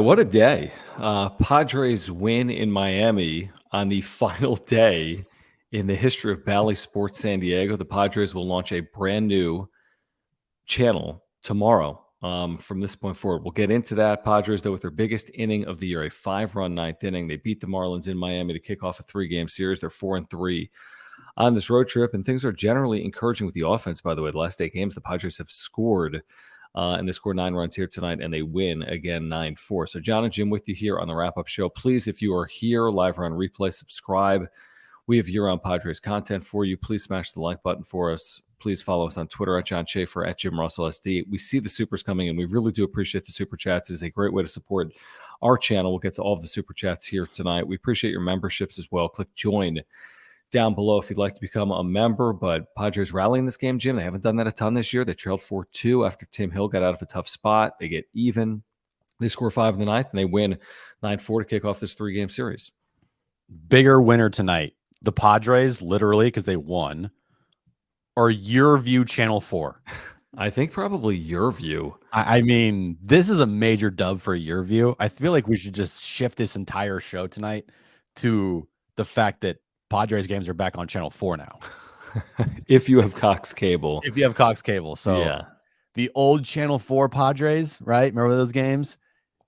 what a day. Padres win in Miami on the final day in the history of Bally Sports San Diego. The Padres will launch a brand new channel tomorrow from this point forward. We'll get into that. Padres, though, with their biggest inning of the year, a 5-run ninth inning. They beat the Marlins in Miami to kick off a 3-game series. They're 4-3 on this road trip, and things are generally encouraging with the offense, by the way. The last 8 games, the Padres have scored, and they scored 9 runs here tonight, and they win again 9-4. So John and Jim with you here on the wrap-up show. Please, if you are here live or on replay, subscribe. We have year-round Padres content for you. Please smash the like button for us. Please follow us on Twitter at John Schaefer, at Jim Russell SD. We see the supers coming in. We really do appreciate the super chats. It is a great way to support our channel. We'll get to all of the super chats here tonight. We appreciate your memberships as well. Click join down below if you'd like to become a member. But Padres rallying this game, Jim. They haven't done that a ton this year. They trailed 4-2 after Tim Hill got out of a tough spot. They get even. They score 5 in the ninth, and they win 9-4 to kick off this 3-game series. Bigger winner tonight. The Padres, literally, because they won, or Your View Channel 4? I think probably Your View. I mean, this is a major dub for Your View. I feel like we should just shift this entire show tonight to the fact that Padres games are back on Channel 4 now. If you have Cox Cable. If you have Cox Cable. So yeah. The old Channel 4 Padres, right? Remember those games?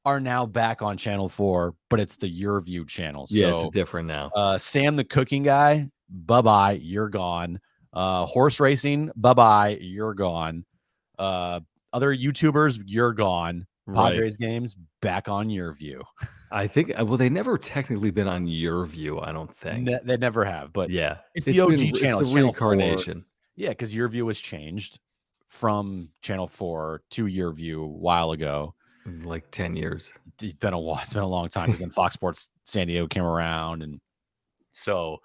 Are now back on Channel 4, but it's the Your View channel. So, yeah, it's different now. Sam the cooking guy, bye-bye, you're gone. Horse racing, bye-bye, you're gone. Other YouTubers, you're gone. Padres games, back on Your View. I think, well, they never technically been on Your View, I don't think. They never have, but yeah, it's the OG channel. It's the reincarnation. Yeah, because Your View was changed from Channel 4 to Your View a while ago. Like 10 years. It's been a while. It's been a long time because then Fox Sports San Diego came around, and so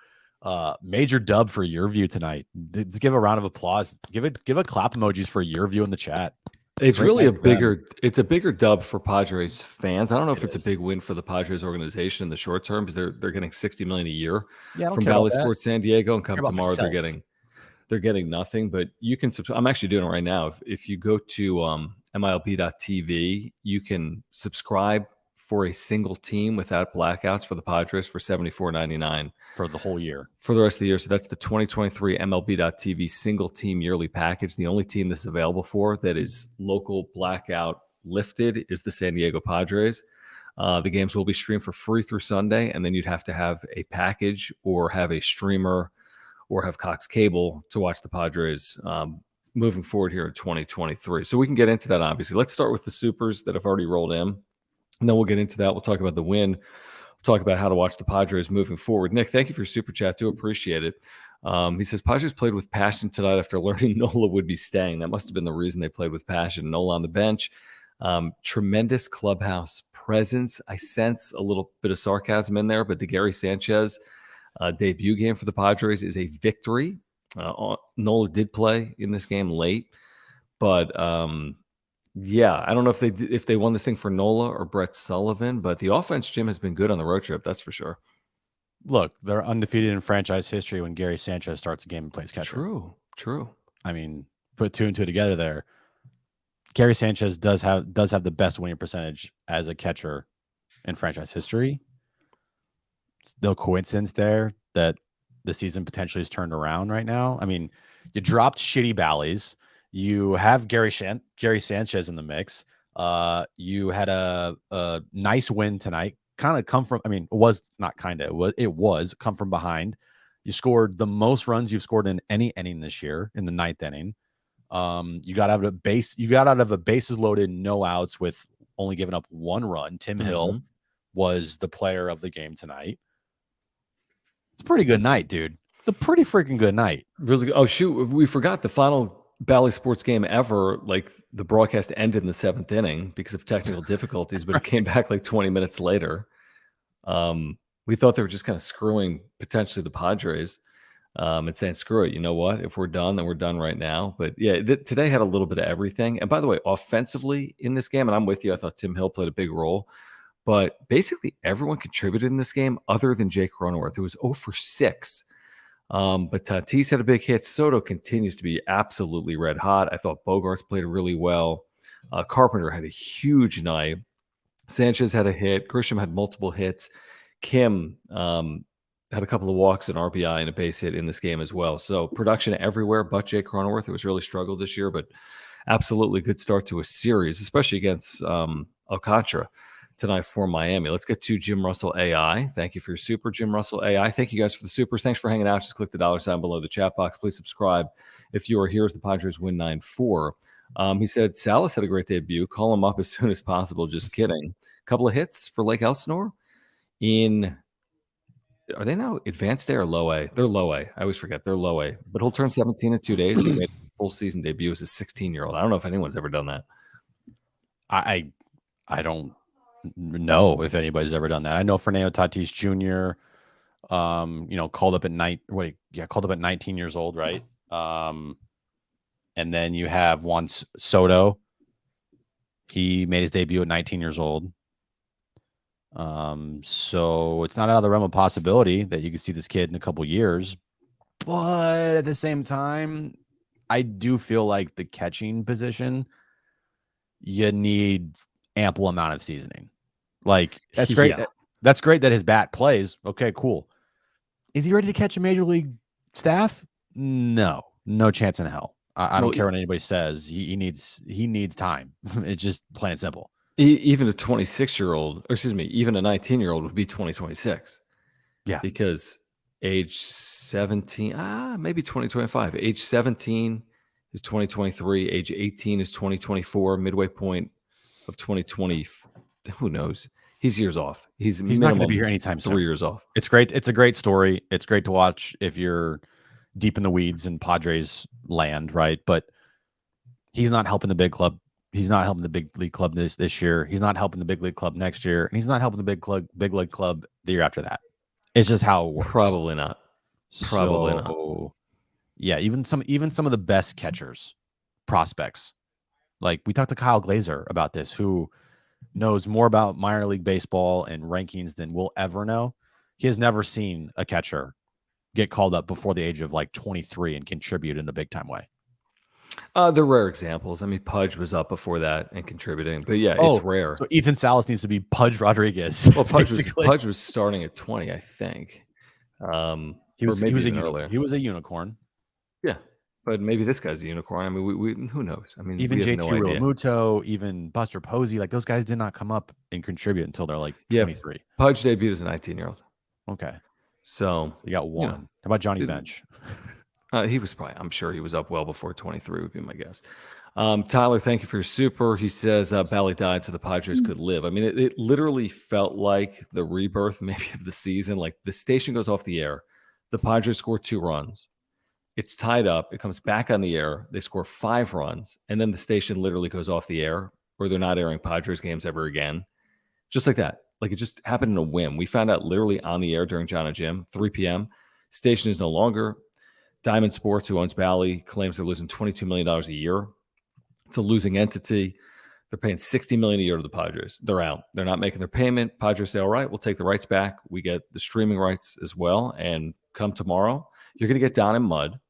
major dub for Your View tonight. Let's give a round of applause. Give a clap emojis for Your View in the chat. It's really a bigger dub for Padres fans. I don't know if it's a big win for the Padres organization in the short term because they're getting $60 million a year from Bally Sports San Diego, and come tomorrow they're getting nothing. But you can I'm actually doing it right now. If you go to MILB.TV, you can subscribe for a single team without blackouts for the Padres for $74.99 for the whole year, for the rest of the year. So that's the 2023 MLB.TV single team yearly package. The only team this is available for that is local blackout lifted is the San Diego Padres. The games will be streamed for free through Sunday, and then you'd have to have a package or have a streamer or have Cox Cable to watch the Padres moving forward here in 2023. So we can get into that, obviously. Let's start with the supers that have already rolled in, and then we'll get into that. We'll talk about the win. We'll talk about how to watch the Padres moving forward. Nick, thank you for your super chat. Do appreciate it. He says, Padres played with passion tonight after learning Nola would be staying. That must have been the reason they played with passion. Nola on the bench. Tremendous clubhouse presence. I sense a little bit of sarcasm in there, but the Gary Sanchez debut game for the Padres is a victory. Nola did play in this game late, but yeah, I don't know if they won this thing for Nola or Brett Sullivan, but the offense, Jim, has been good on the road trip. That's for sure. Look, they're undefeated in franchise history when Gary Sanchez starts a game and plays catcher. True. I mean, put 2 and 2 together there. Gary Sanchez does have the best winning percentage as a catcher in franchise history. It's no coincidence there that the season potentially is turned around right now. I mean, you dropped shitty Bally's. You have Gary Sanchez in the mix. You had a nice win tonight. Kind of come from, I mean, it was not kind of, it was come from behind. You scored the most runs you've scored in any inning this year in the 9th inning. You got out of a bases loaded, no outs with only giving up 1 run. Tim Hill was the player of the game tonight. It's a pretty good night, dude. It's a pretty freaking good night. Really. Oh, shoot. We forgot the final Bally Sports game ever. Like, the broadcast ended in the 7th inning because of technical difficulties, but it came back like 20 minutes later. We thought they were just kind of screwing potentially the Padres and saying, screw it. You know what? If we're done, then we're done right now. But yeah, today had a little bit of everything. And by the way, offensively in this game, and I'm with you, I thought Tim Hill played a big role. But basically everyone contributed in this game other than Jake Cronenworth, who was 0 for 6. But Tatis had a big hit. Soto continues to be absolutely red hot. I thought Bogarts played really well. Carpenter had a huge night. Sanchez had a hit. Grisham had multiple hits. Kim had a couple of walks, an RBI, and a base hit in this game as well. So production everywhere but Jake Cronenworth, who has really struggled this year, but absolutely good start to a series, especially against Alcantara tonight for Miami. Let's get to Jim Russell AI. Thank you for your super, Jim Russell AI. Thank you guys for the supers. Thanks for hanging out. Just click the $sign below the chat box. Please subscribe if you are here as the Padres win 9-4. He said Salas had a great debut. Call him up as soon as possible. Just kidding. A couple of hits for Lake Elsinore in. Are they now advanced A or low A? They're low A. I always forget. They're low A. But he'll turn 17 in 2 days. He made a full season debut as a 16-year-old. I don't know if anyone's ever done that. I don't know if anybody's ever done that. I know Fernando Tatis Jr. Called up at 19 years old, right? And then you have Juan Soto. He made his debut at 19 years old. So it's not out of the realm of possibility that you can see this kid in a couple years. But at the same time, I do feel like the catching position, you need ample amount of seasoning. Like, that's great. Yeah. That's great that his bat plays. Okay, cool. Is he ready to catch a major league staff? No chance in hell. I don't care what anybody says. He needs time. It's just plain and simple. Even a 26-year-old, or excuse me, even a 19-year-old would be 2026. Yeah. Because age 17, maybe 2025. Age 17 is 2023. Age 18 is 2024. Midway point of 2020. Who knows? He's years off. He's not going to be here anytime soon. 3 years off. It's great. It's a great story. It's great to watch if you're deep in the weeds in Padres land, right? But he's not helping the big club. He's not helping the big league club this year. He's not helping the big league club next year, and he's not helping the big league club the year after that. It's just how it works. Probably not. Probably not. Yeah, even some of the best catchers, prospects. Like, we talked to Kyle Glazer about this, who knows more about minor league baseball and rankings than we'll ever know. He has never seen a catcher get called up before the age of like 23 and contribute in a big time way. They're rare examples. I mean, Pudge was up before that and contributing, but yeah, it's rare. So Ethan Salas needs to be Pudge Rodriguez. Well, Pudge was starting at 20, I think. He was a unicorn. Yeah, but maybe this guy's a unicorn. I mean, we who knows? I mean, even JT Realmuto, even Buster Posey, like, those guys did not come up and contribute until they're like 23. Pudge debuted as a 19-year-old. Okay, so you got one. How about Johnny Bench? He was I'm sure he was up well before 23 would be my guess. Tyler, thank you for your super. He says Bally died so the Padres could live. I mean, it literally felt like the rebirth maybe of the season. Like, the station goes off the air. The Padres score 2 runs. It's tied up. It comes back on the air. They score 5 runs. And then the station literally goes off the air, or they're not airing Padres games ever again. Just like that. Like, it just happened in a whim. We found out literally on the air during John and Jim, 3 p.m. Station is no longer. Diamond Sports, who owns Bally, claims they're losing $22 million a year. It's a losing entity. They're paying $60 million a year to the Padres. They're out. They're not making their payment. Padres say, all right, we'll take the rights back. We get the streaming rights as well. And come tomorrow, you're going to get down in mud,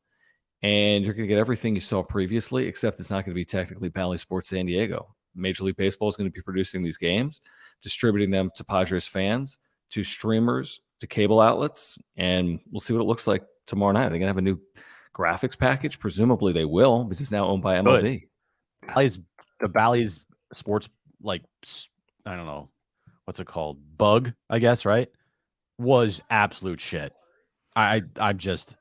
and you're going to get everything you saw previously, except it's not going to be technically Bally Sports San Diego. Major League Baseball is going to be producing these games, distributing them to Padres fans, to streamers, to cable outlets, and we'll see what it looks like tomorrow night. Are they going to have a new graphics package? Presumably they will, because it's now owned by MLB. The Bally's sports, like, I don't know, what's it called? Bug, I guess, right? Was absolute shit. I just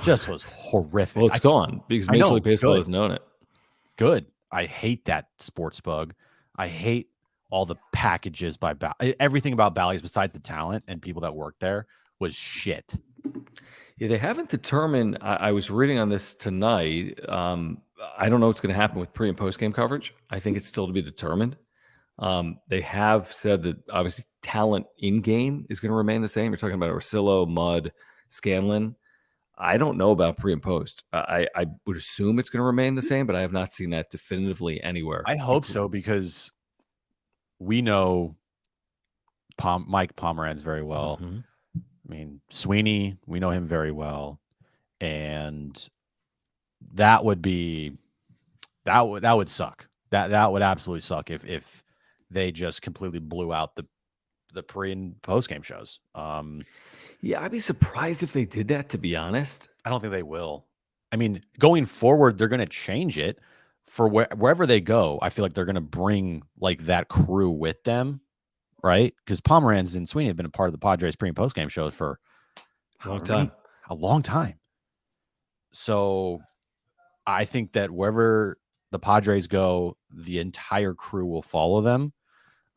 was horrific. Well, it's gone because Major League Baseball doesn't own it. Good. I hate that sports bug. I hate all the packages by everything about Bally's besides the talent and people that work there was shit. Yeah, they haven't determined. I was reading on this tonight. I don't know what's going to happen with pre and post game coverage. I think it's still to be determined. They have said that obviously talent in game is going to remain the same. You're talking about Ursillo, Mudd, Scanlon. I don't know about pre and post. I would assume it's going to remain the same, but I have not seen that definitively anywhere. I hope so, because we know Mike Pomeranz very well. Mm-hmm. I mean, Sweeney, we know him very well, and that would suck. That would absolutely suck if they just completely blew out the pre and post game shows. Yeah, I'd be surprised if they did that, to be honest. I don't think they will. I mean, going forward, they're going to change it for wherever they go. I feel like they're going to bring like that crew with them, right? Because Pomeranz and Sweeney have been a part of the Padres pre and post game shows for a long time. So I think that wherever the Padres go, the entire crew will follow them.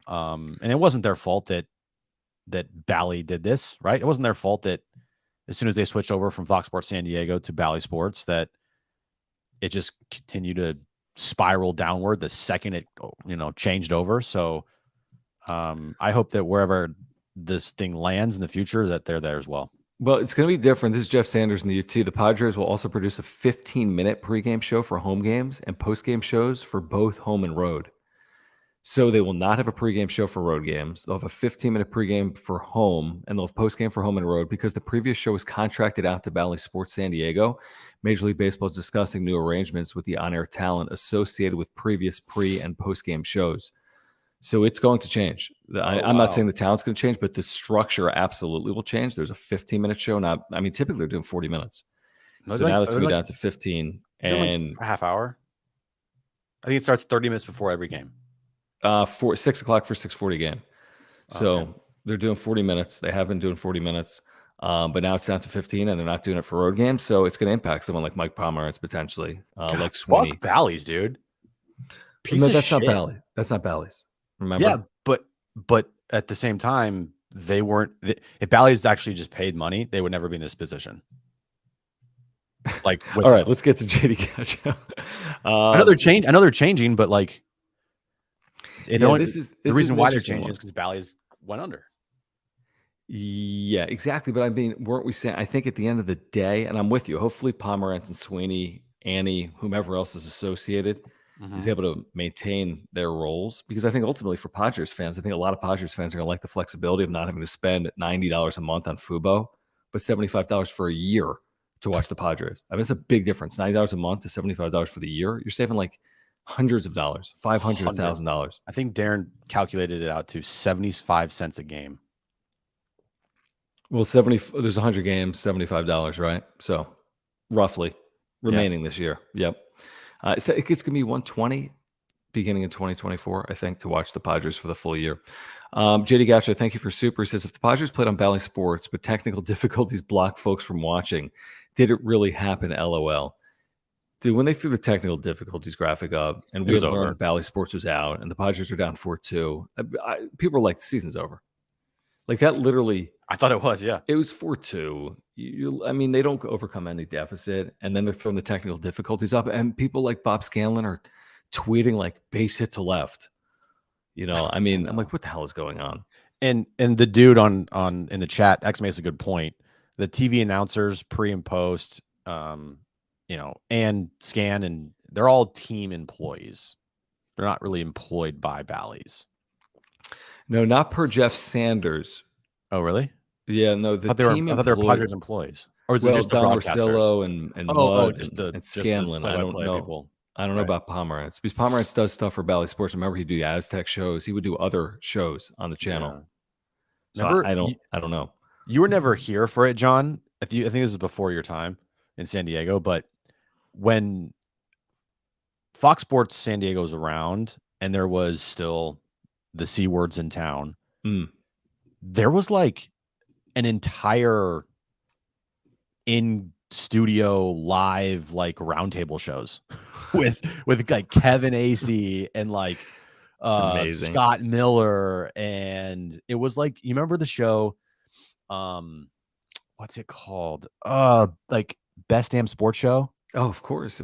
And it wasn't their fault that Bally did this, right? It wasn't their fault that as soon as they switched over from Fox Sports San Diego to Bally Sports, that it just continued to spiral downward the second it, changed over. So I hope that wherever this thing lands in the future, that they're there as well. Well, it's going to be different. This is Jeff Sanders in the UT. The Padres will also produce a 15-minute pregame show for home games and postgame shows for both home and road. So they will not have a pregame show for road games. They'll have a 15-minute pregame for home, and they'll have postgame for home and road because the previous show was contracted out to Bally Sports San Diego. Major League Baseball is discussing new arrangements with the on-air talent associated with previous pre- and postgame shows. So it's going to change. I'm not saying the talent's going to change, but the structure absolutely will change. There's a 15-minute show. Now, I mean, typically they're doing 40 minutes. So now that's going to be down to 15. And a half hour. I think it starts 30 minutes before every game. For 6 o'clock for 6:40 game. So they're doing 40 minutes. They have been doing 40 minutes. But now it's down to 15, and they're not doing it for road games. So it's going to impact someone like Mike Pomeranz potentially, like Sweeney. Fuck Bally's, dude. That's not Bally. That's not Bally's. Remember? Yeah, but at the same time, they weren't. If Bally's actually just paid money, they would never be in this position. Like, all right, let's get to JD Gacho. I know they're changing, but like, the reason why they're changing is because Bally's went under. Yeah, exactly. But I mean, weren't we saying? I think at the end of the day, and I'm with you. Hopefully, Pomeranz and Sweeney, Annie, whomever else is associated, is able to maintain their roles, because I think ultimately for Padres fans, I think a lot of Padres fans are going to like the flexibility of not having to spend $90 a month on Fubo, but $75 for a year to watch the Padres. I mean, it's a big difference. $90 a month to $75 for the year. You're saving like hundreds of dollars, $500,000. I think Darren calculated it out to 75 cents a game. Well, there's 100 games, $75, right? So roughly remaining this year. Yep. It's going to be 120 beginning in 2024, I think, to watch the Padres for the full year. JD Gacho, thank you for super. He says, if the Padres played on Bally Sports, but technical difficulties blocked folks from watching, did it really happen? LOL. Dude, when they threw the technical difficulties graphic up and we learned Bally Sports was out and the Padres were down 4-2, people were like, the season's over. Like that literally. I thought it was, yeah. It was 4-2. I mean, they don't overcome any deficit, and then they're throwing the technical difficulties up, and people like Bob Scanlon are tweeting like base hit to left. I mean, I'm like, what the hell is going on? And the dude on in the chat, X makes a good point. The TV announcers pre and post, and Scan, and they're all team employees. They're not really employed by Bally's. No, not per Jeff Sanders. Oh, really? Yeah, no. I thought they were Padres employees, or is it just Don the Marcillo and and Scanlon? I don't know. People. I don't know about Pomeranz, because Pomeranz does stuff for Bally Sports. Remember, he'd do Aztec shows. He would do other shows on the channel. Yeah. So I don't know. You were never here for it, John. I think this was before your time in San Diego. But when Fox Sports San Diego was around, and there was still the C words in town, there was like an entire in studio live like roundtable shows with like Kevin Acey and like Scott Miller, and it was like, you remember the show, what's it called, like Best Damn Sports Show? Oh, of course,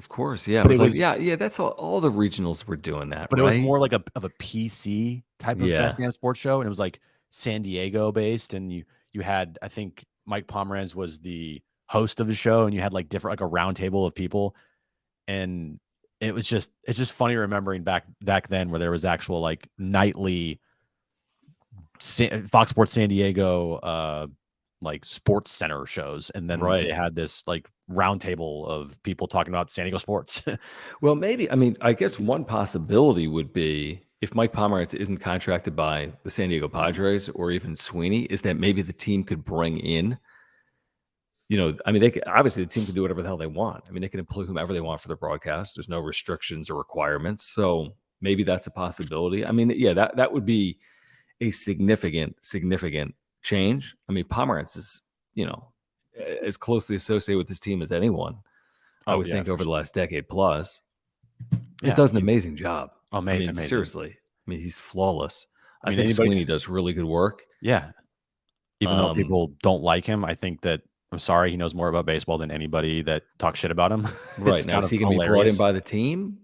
yeah. But it was like, that's all the regionals were doing that, but right? It was more like of a PC type of Best Damn Sports Show, and it was like San Diego based, and you had, I think Mike Pomeranz was the host of the show, and you had like different, like a round table of people, and it's just funny remembering back then where there was actual like nightly Fox Sports San Diego like sports center shows, and then they had this like round table of people talking about San Diego sports. Well, maybe, I mean, I guess one possibility would be if Mike Pomeranz isn't contracted by the San Diego Padres or even Sweeney, is that maybe the team could bring in, I mean, obviously the team can do whatever the hell they want. I mean, they can employ whomever they want for their broadcast. There's no restrictions or requirements. So maybe that's a possibility. I mean, yeah, that would be a significant change. I mean, Pomeranz is, as closely associated with this team as anyone, I would think over the last decade plus. It does an amazing job. I mean, amazing. seriously. I mean, he's flawless. I think anybody, Sweeney does really good work. Yeah. Even though people don't like him, I think that, I'm sorry, he knows more about baseball than anybody that talks shit about him. Right. Now, is he going to be brought in by the team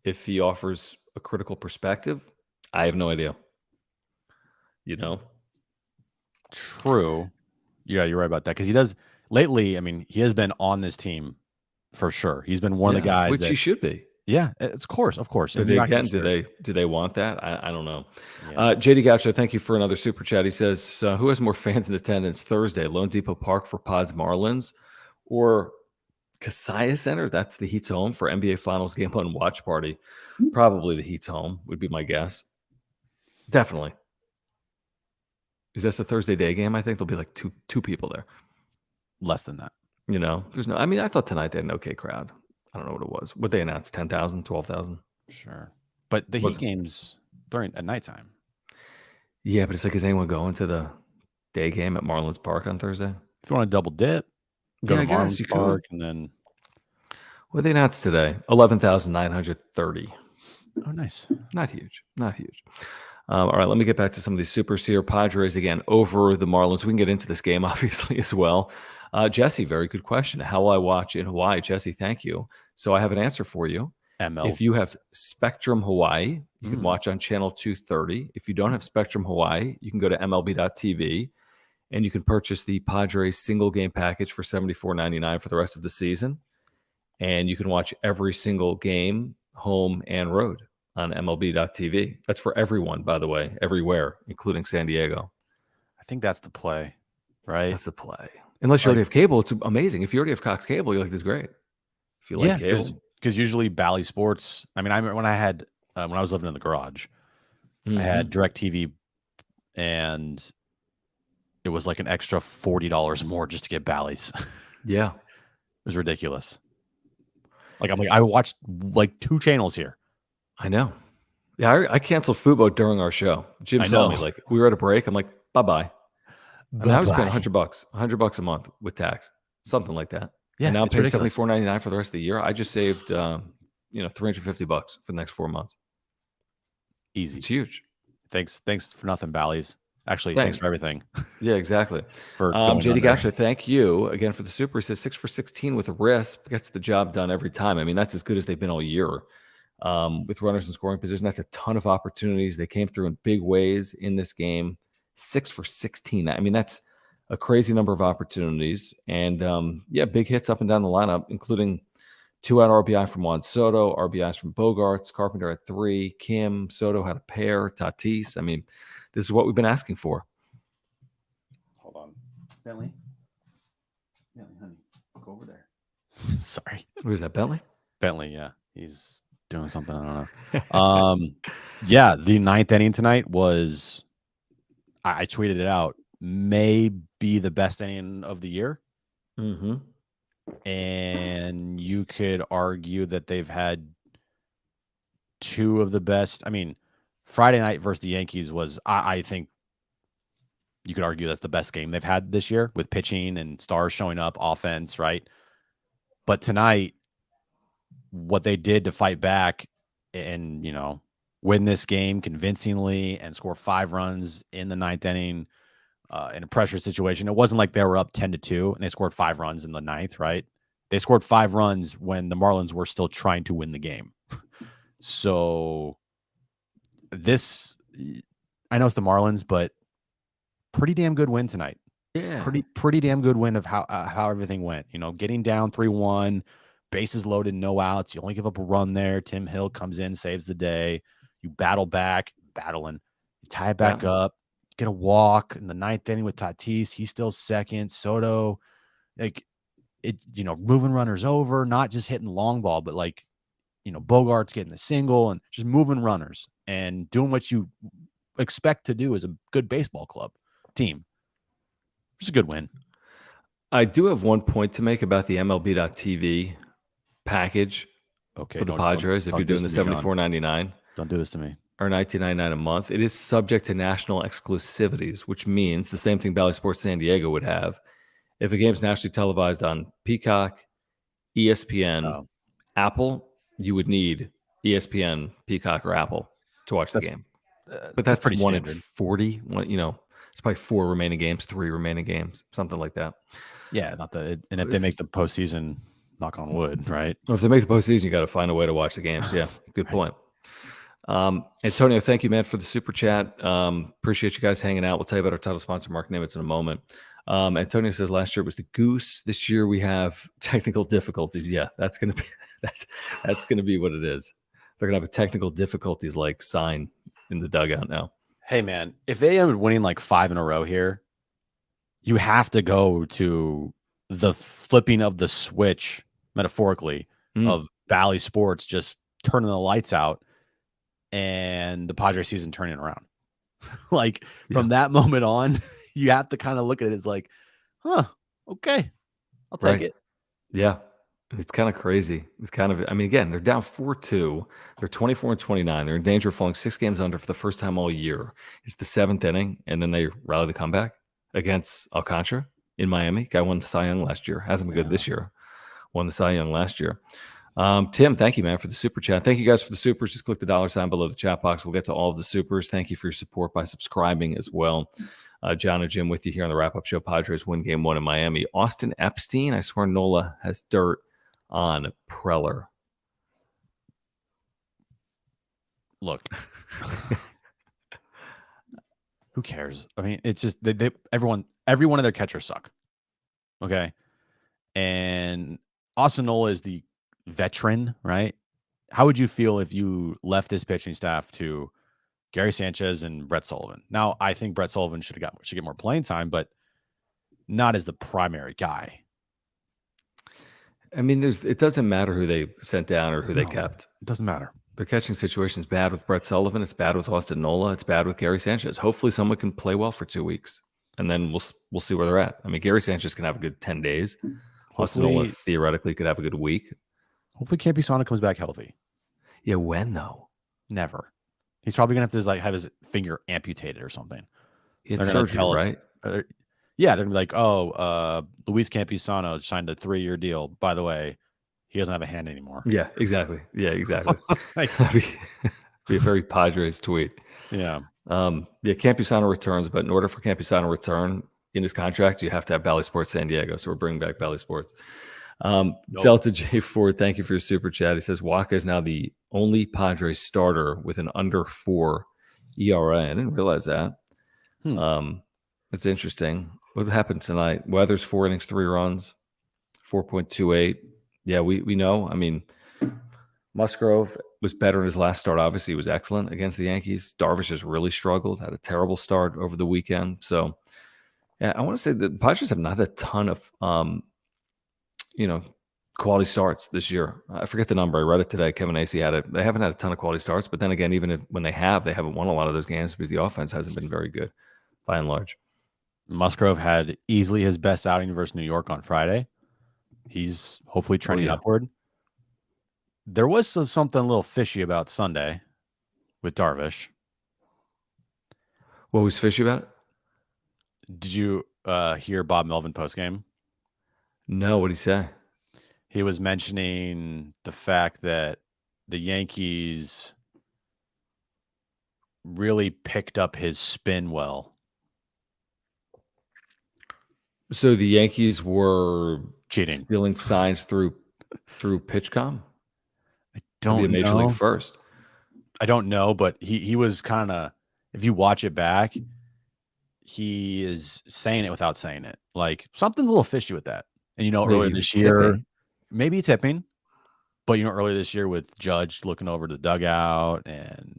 if he offers a critical perspective? I have no idea. True. Yeah, you're right about that. Because he does lately. I mean, he has been on this team for sure. He's been one of the guys which he should be. Yeah, of course. But again, do they want that? I don't know. Yeah. JD Gacho, thank you for another super chat. He says, who has more fans in attendance Thursday, Lone Depot Park for Pods Marlins or Kaseya Center? That's the Heat's home for NBA Finals Game 1 watch party. Probably the Heat's home would be my guess. Definitely. Is this a Thursday day game? I think there'll be like two people there. Less than that. There's no. I mean, I thought tonight they had an okay crowd. I don't know what it was. What they announced, 10,000, 12,000? Sure. But the Heat games at nighttime. Yeah, but it's like, is anyone going to the day game at Marlins Park on Thursday? If you want to double dip, go to Marlins Park and then. What they announced today? 11,930. Oh, nice. Not huge. All right, let me get back to some of these super seer Padres again over the Marlins. We can get into this game, obviously, as well. Jesse, very good question. How will I watch in Hawaii? Jesse, thank you. So I have an answer for you. ML. If you have Spectrum Hawaii, you can watch on channel 230. If you don't have Spectrum Hawaii, you can go to MLB.tv and you can purchase the Padres single game package for $74.99 for the rest of the season. And you can watch every single game, home and road, on MLB.tv. That's for everyone, by the way, everywhere, including San Diego. I think that's the play, right? That's the play. Unless you already have cable, it's amazing. If you already have Cox Cable, you're like, this is great. If you like cable. Because usually Bally Sports, I mean, I remember when I was living in the garage, I had DirecTV and it was like an extra $40 more just to get Bally's. Yeah. It was ridiculous. I watched like 2 channels here. I know. Yeah, I canceled Fubo during our show. Jim saw me, like, we were at a break. I'm like, bye-bye. I was paying $100 a month with tax, something like that. Yeah, and now I'm paying $74.99 for the rest of the year. I just saved, $350 for the next 4 months. Easy. It's huge. Thanks for nothing, Bally's. Actually, thanks for everything. Yeah, exactly. For JD Gasher, thank you again for the super. He says 6 for 16 with a wrist gets the job done every time. I mean, that's as good as they've been all year. With runners in scoring position, that's a ton of opportunities. They came through in big ways in this game. 6 for 16. I mean, that's a crazy number of opportunities. And big hits up and down the lineup, including 2-out RBI from Juan Soto, RBIs from Bogarts, Carpenter at 3, Kim, Soto had a pair, Tatis. I mean, this is what we've been asking for. Hold on. Bentley, honey, go over there. Sorry. Who is that, Bentley? Bentley, yeah. He's doing something. I don't know. The 9th inning tonight was, I tweeted it out, may be the best inning of the year. Mm-hmm. And you could argue that they've had 2 of the best. I mean, Friday night versus the Yankees was, I think you could argue that's the best game they've had this year with pitching and stars showing up, offense, right? But tonight, what they did to fight back and, win this game convincingly and score 5 runs in the 9th inning in a pressure situation. It wasn't like they were up 10-2 and they scored 5 runs in the 9th, right? They scored 5 runs when the Marlins were still trying to win the game. So this, I know it's the Marlins, but pretty damn good win tonight. Yeah. Pretty damn good win of how everything went. Getting down 3-1, bases loaded, no outs. You only give up a run there. Tim Hill comes in, saves the day. You battle back, you tie it back up, get a walk in the 9th inning with Tatis. He's still second. Soto, moving runners over, not just hitting long ball, but Bogart's getting the single and just moving runners and doing what you expect to do as a good baseball club team. It's a good win. I do have one point to make about the MLB.TV package for the Padres. If you're doing the $74.99, don't do this to me. Or $19.99 a month, it is subject to national exclusivities, which means the same thing Bally Sports San Diego would have. If a game's nationally televised on Peacock, ESPN, Apple, you would need ESPN, Peacock, or Apple to watch the game. But that's pretty 1 standard. in 40. It's probably 4 remaining games, 3 remaining games, something like that. Yeah, and if they make the postseason, knock on wood, right? Well, if they make the postseason, you got to find a way to watch the games. Yeah, good point. Antonio, thank you, man, for the super chat. Appreciate you guys hanging out. We'll tell you about our title sponsor, Mark Nimitz, in a moment. Antonio says last year it was the Goose. This year we have technical difficulties. Yeah, that's gonna be that's gonna be what it is. They're gonna have a technical difficulties like sign in the dugout now. Hey man, if they end up winning like 5 in a row here, you have to go to the flipping of the switch, metaphorically, of Bally Sports just turning the lights out and the Padres season turning around. From that moment on, you have to kind of look at it as like, okay, I'll take it. Yeah. It's kind of crazy. Again, they're down 4-2. They're 24-29. They're in danger of falling 6 games under for the first time all year. It's the 7th inning, and then they rally the comeback against Alcantara in Miami. Guy won the Cy Young last year. Hasn't been good this year. Won the Cy Young last year. Tim, thank you, man, for the super chat. Thank you guys for the supers. Just click the $ below the chat box. We'll get to all of the supers. Thank you for your support by subscribing as well. John and Jim with you here on the wrap-up show. Padres win game 1 in Miami. Austin Epstein, I swear Nola has dirt on Preller. Look, who cares? I mean, it's just every one of their catchers suck. Okay, and Austin Nola is the veteran, right? How would you feel if you left this pitching staff to Gary Sanchez and Brett Sullivan? Now, I think Brett Sullivan should get more playing time, but not as the primary guy. I mean, it doesn't matter who they sent down or who they kept. It doesn't matter. Their catching situation is bad with Brett Sullivan. It's bad with Austin Nola. It's bad with Gary Sanchez. Hopefully someone can play well for 2 weeks, and then we'll see where they're at. I mean, Gary Sanchez can have a good 10 days. Austin Nola theoretically could have a good week. Hopefully Campusano comes back healthy. Yeah, when though? Never. He's probably going to have to have his finger amputated or something. He had surgery, right? Yeah, they're going to be like, Luis Campusano signed a 3-year deal. By the way, he doesn't have a hand anymore. Yeah, exactly. Be a very Padres tweet. Yeah. Campusano returns, but in order for Campusano to return in his contract, you have to have Bally Sports San Diego. So we're bringing back Bally Sports. Delta J Ford, thank you for your super chat. He says Waka is now the only Padres starter with an under 4 ERA. I didn't realize that. That's interesting. What happened tonight? Weathers 4 innings, 3 runs, 4.28. Yeah, we know. I mean, Musgrove was better in his last start. Obviously, he was excellent against the Yankees. Darvish has really struggled, had a terrible start over the weekend. So, yeah, I want to say that the Padres have not had a ton of quality starts this year. I forget the number. I read it today. Kevin Acey had it. They haven't had a ton of quality starts, but then again, even when they haven't won a lot of those games because the offense hasn't been very good by and large. Musgrove had easily his best outing versus New York on Friday. He's hopefully trending upward. There was something a little fishy about Sunday with Darvish. What was fishy about it? Did you hear Bob Melvin postgame? No, what did he say? He was mentioning the fact that the Yankees really picked up his spin well. So the Yankees were cheating, stealing signs through PitchCom? I don't know. Maybe a Major League first. I don't know, but he was kind of, if you watch it back, he is saying it without saying it. Like something's a little fishy with that. And earlier this year, maybe tipping, but earlier this year with Judge looking over the dugout and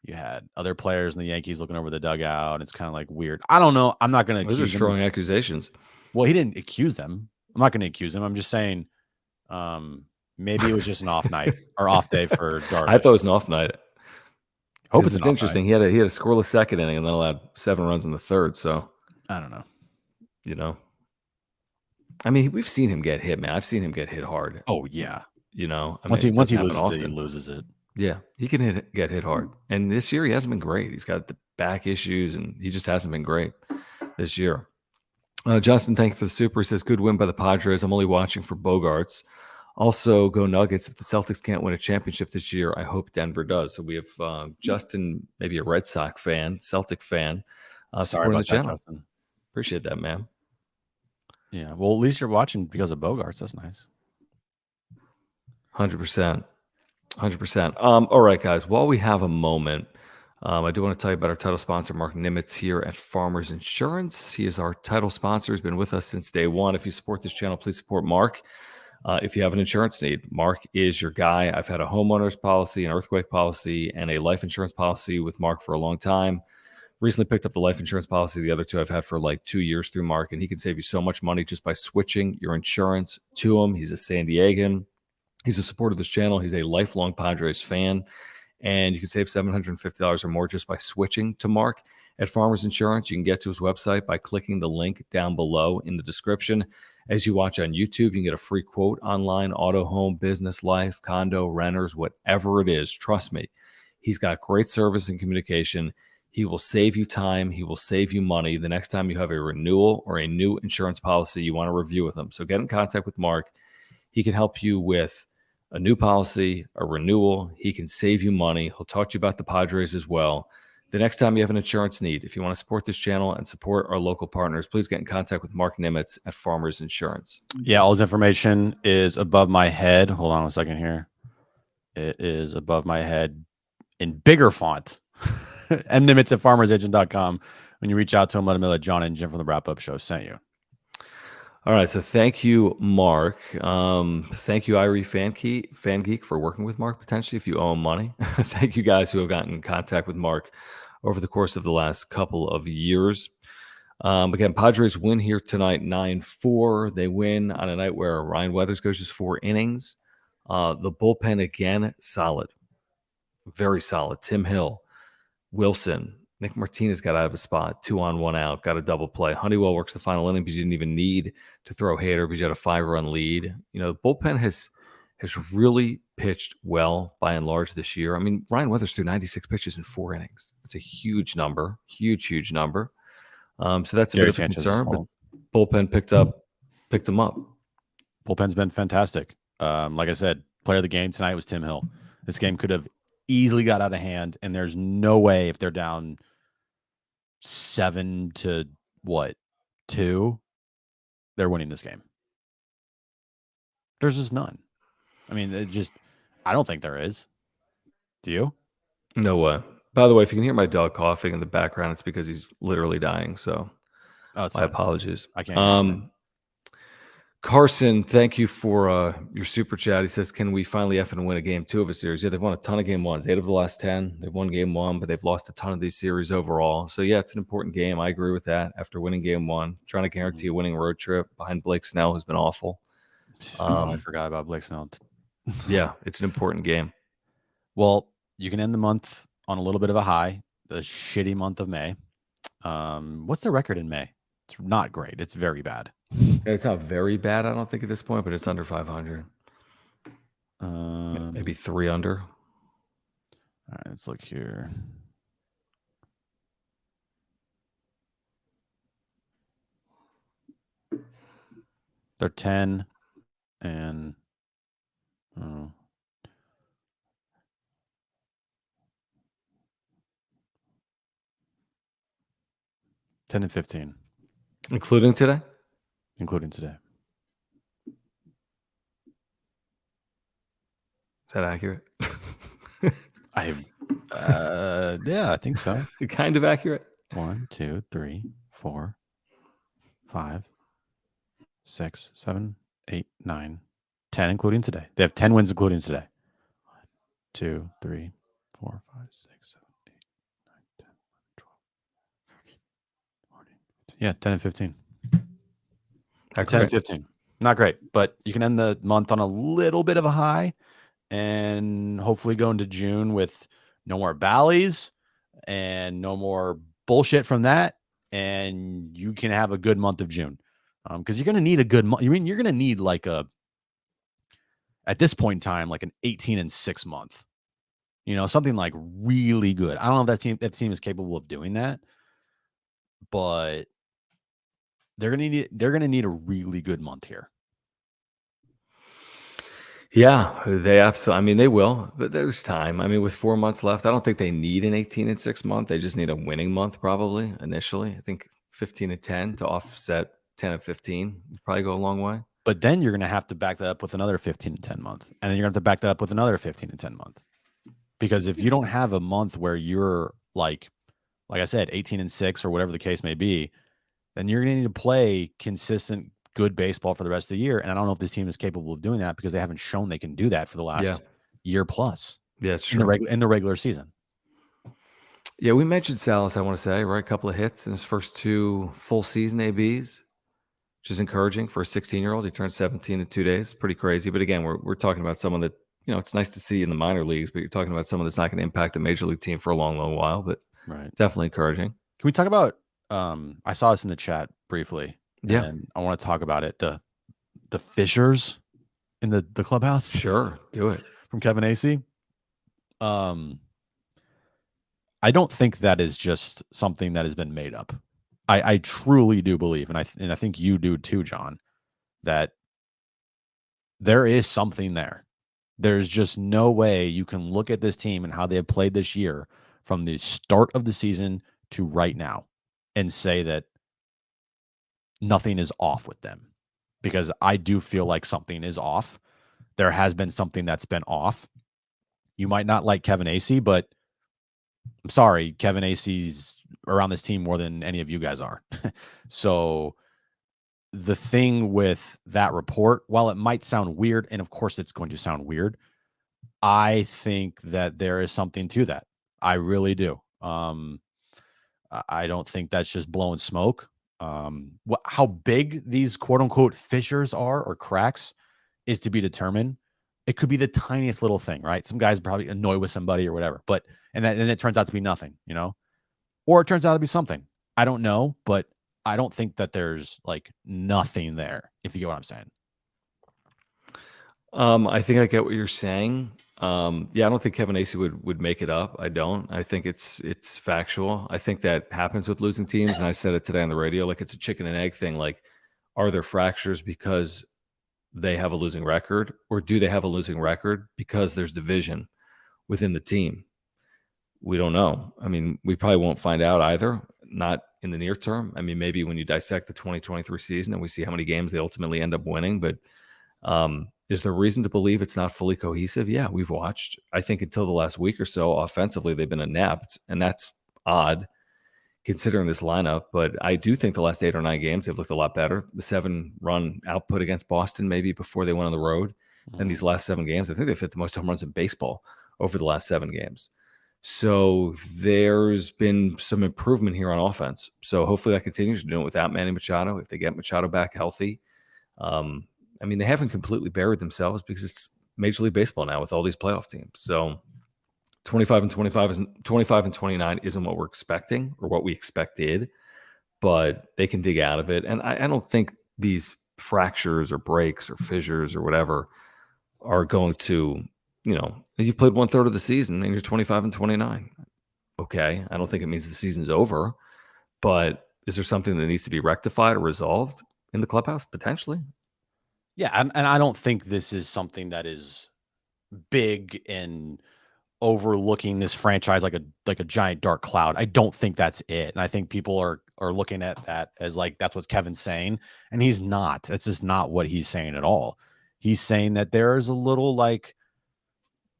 you had other players in the Yankees looking over the dugout. It's kind of like weird. I don't know. I'm not going to accuse Those are strong accusations. Well, he didn't accuse them. I'm not going to accuse him. I'm just saying Maybe it was just an off night or off day for Darvish. I thought it was an off night. Hope it's an off interesting. night. He had a scoreless second inning and then allowed 7 runs in the third. So I don't know. You know, I mean, we've seen him get hit, man. I've seen him get hit hard. Oh yeah. You know, Once he loses it, he often. loses it. Yeah, he can get hit hard. And this year he hasn't been great. He's got the back issues, and he just hasn't been great this year. Justin, thank you for the super. He says, good win by the Padres. I'm only watching for Bogarts. Also, go Nuggets. If the Celtics can't win a championship this year, I hope Denver does. So we have Justin, maybe a Red Sox fan, Celtic fan, supporting the channel. Justin. Appreciate that, man. Yeah, well, at least you're watching because of Bogarts. That's nice. 100%. 100%. All right, guys. While we have a moment, I do want to tell you about our title sponsor, Mark Nimitz, here at Farmers Insurance. He is our title sponsor. He's been with us since day one. If you support this channel, please support Mark. If you have an insurance need, Mark is your guy. I've had a homeowner's policy, an earthquake policy, and a life insurance policy with Mark for a long time. Recently picked up the life insurance policy. The other two I've had for like 2 years through Mark, and he can save you so much money just by switching your insurance to him. He's a San Diegan. He's a supporter of this channel. He's a lifelong Padres fan, and you can save $750 or more just by switching to Mark at Farmers Insurance. You can get to his website by clicking the link down below in the description. As you watch on YouTube, you can get a free quote online, auto, home, business, life, condo, renters, whatever it is. Trust me, he's got great service and communication. He will save you time. He will save you money the next time you have a renewal or a new insurance policy you want to review with him. So get in contact with Mark. He can help you with a new policy, a renewal. He can save you money. He'll talk to you about the Padres as well. The next time you have an insurance need, if you want to support this channel and support our local partners, please get in contact with Mark Nimitz at Farmers Insurance. Yeah, all his information is above my head. Hold on a second here. It is above my head in bigger font. mnimitz at farmersagent.com. When you reach out to him, let him know that John and Jim from the Wrap Up Show sent you. All right, so thank you, Mark. Thank you, Irie Fan Geek, for working with Mark potentially if you owe him money. Thank you guys who have gotten in contact with Mark over the course of the last couple of years. Again, Padres win here tonight 9-4. They win on a night where Ryan Weathers goes just 4 innings. The bullpen, again, solid. Very solid. Tim Hill, Wilson, Nick Martinez got out of a spot, 2 on, 1 out, got a double play. Honeywell works the final inning because you didn't even need to throw Hader because you had a 5-run lead. You know, the bullpen has really pitched well by and large this year. I mean, Ryan Weathers threw 96 pitches in 4 innings. That's a huge number, huge number. So that's a bit of a concern, but bullpen picked him up. Bullpen's been fantastic. Like I said, player of the game tonight was Tim Hill. This game could have easily got out of hand, and there's no way if they're down 7-2, they're winning this game. There's just none. I mean, I don't think there is. Do you? No way. By the way, if you can hear my dog coughing in the background, it's because he's literally dying. So my apologies. I can't hear him. Carson, thank you for your super chat. He says, can we finally effing win a game 2 of a series? Yeah, they've won a ton of game 1s, 8 of the last 10. They've won game 1, but they've lost a ton of these series overall. So, yeah, it's an important game. I agree with that. After winning game 1, trying to guarantee a winning road trip behind Blake Snell, who's been awful. I forgot about Blake Snell. Yeah, it's an important game. Well, you can end the month on a little bit of a high, the shitty month of May. What's the record in May? It's not great. It's very bad. It's not very bad, I don't think, at this point, but it's under 500. Maybe 3 under. All right, let's look here. They're 10 and 10 and 15. Including today? Including today. Is that accurate? Yeah, I think so. Kind of accurate. 1, 2, 3, 4, 5, 6, 7, 8, 9, 10, including today. They have 10 wins, including today. 1, 2, 3, 4, 5, 6, 7, 8, 9, 10, 12, 13, 14, 15. Yeah, 10 and 15. 10 and 15. Not great, but you can end the month on a little bit of a high and hopefully go into June with no more valleys and no more bullshit from that. And you can have a good month of June. Because you're going to need a good month. I mean, you're going to need like at this point in time, like an 18-6 month, something like really good. I don't know if that team is capable of doing that, but they're going to need a really good month here. Yeah, they absolutely. I mean, they will, but there's time. I mean, with 4 months left, I don't think they need an 18-6 month. They just need a winning month, probably initially. I think 15-10 to offset 10-15 would probably go a long way. But then you're going to have to back that up with another 15-10 month, and then you're going to have to back that up with another 15-10 month. Because if you don't have a month where you're like I said, 18-6 or whatever the case may be, then you're going to need to play consistent, good baseball for the rest of the year. And I don't know if this team is capable of doing that because they haven't shown they can do that for the last year plus. Yeah, it's true. In the regular season. Yeah, we mentioned Salas, I want to say, right? A couple of hits in his first 2 full season ABs, which is encouraging for a 16-year-old. He turned 17 in 2 days. Pretty crazy. But again, we're talking about someone that, it's nice to see in the minor leagues, but you're talking about someone that's not going to impact the major league team for a long, long while, but definitely encouraging. Can we talk about, I saw this in the chat briefly, and I want to talk about it. The fissures in the clubhouse. Sure, do it. From Kevin Acee. I don't think that is just something that has been made up. I truly do believe, and I think you do too, John, that there is something there. There's just no way you can look at this team and how they have played this year from the start of the season to right now and say that nothing is off with them, because I do feel like something is off. There has been something that's been off. You might not like Kevin Acee, but I'm sorry, Kevin Acee's around this team more than any of you guys are. So the thing with that report, while it might sound weird, and of course it's going to sound weird, I think that there is something to that. I really do. I don't think that's just blowing smoke. How big these quote unquote fissures are or cracks is to be determined. It could be the tiniest little thing, right? Some guy's probably annoyed with somebody or whatever, and then it turns out to be nothing, or it turns out to be something. I don't know, but I don't think that there's like nothing there, if you get what I'm saying. I think I get what you're saying. Yeah, I don't think Kevin Acee would make it up. I don't. I think it's factual. I think that happens with losing teams, and I said it today on the radio. Like, it's a chicken and egg thing. Like, are there fractures because they have a losing record, or do they have a losing record because there's division within the team? We don't know. I mean, we probably won't find out either. Not in the near term. I mean, maybe when you dissect the 2023 season and we see how many games they ultimately end up winning, but is there reason to believe it's not fully cohesive? Yeah, we've watched. I think until the last week or so, offensively, they've been inept, and that's odd considering this lineup. But I do think the last 8 or 9 games, they've looked a lot better. The 7-run output against Boston, maybe before they went on the road. And these last 7 games, I think they've hit the most home runs in baseball over the last 7 games. So there's been some improvement here on offense. So hopefully that continues. To do it without Manny Machado. If they get Machado back healthy, I mean, they haven't completely buried themselves because it's Major League Baseball now with all these playoff teams. So 25 and 29 isn't what we're expecting or what we expected, but they can dig out of it. And I don't think these fractures or breaks or fissures or whatever are going to, you've played 1/3 of the season and you're 25 and 29. Okay. I don't think it means the season's over, but is there something that needs to be rectified or resolved in the clubhouse? Potentially. Yeah. And I don't think this is something that is big and overlooking this franchise like a giant dark cloud. I don't think that's it. And I think people are looking at that as like, that's what Kevin's saying. And he's not. That's just not what he's saying at all. He's saying that there is a little like,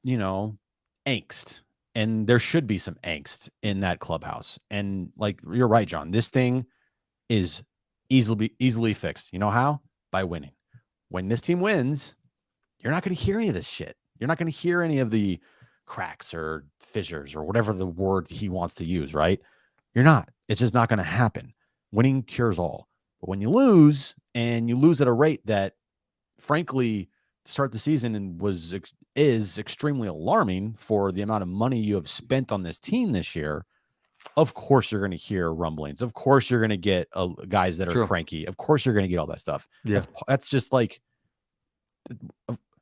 angst. And there should be some angst in that clubhouse. And like, you're right, John. This thing is easily fixed. You know how? By winning. When this team wins, you're not going to hear any of this shit. You're not going to hear any of the cracks or fissures or whatever the word he wants to use, right? You're not. It's just not going to happen. Winning cures all. But when you lose, and you lose at a rate that frankly, to start the season and is extremely alarming for the amount of money you have spent on this team this year. Of course, you're going to hear rumblings. Of course, you're going to get guys that are cranky. Of course, you're going to get all that stuff. Yeah, that's just like,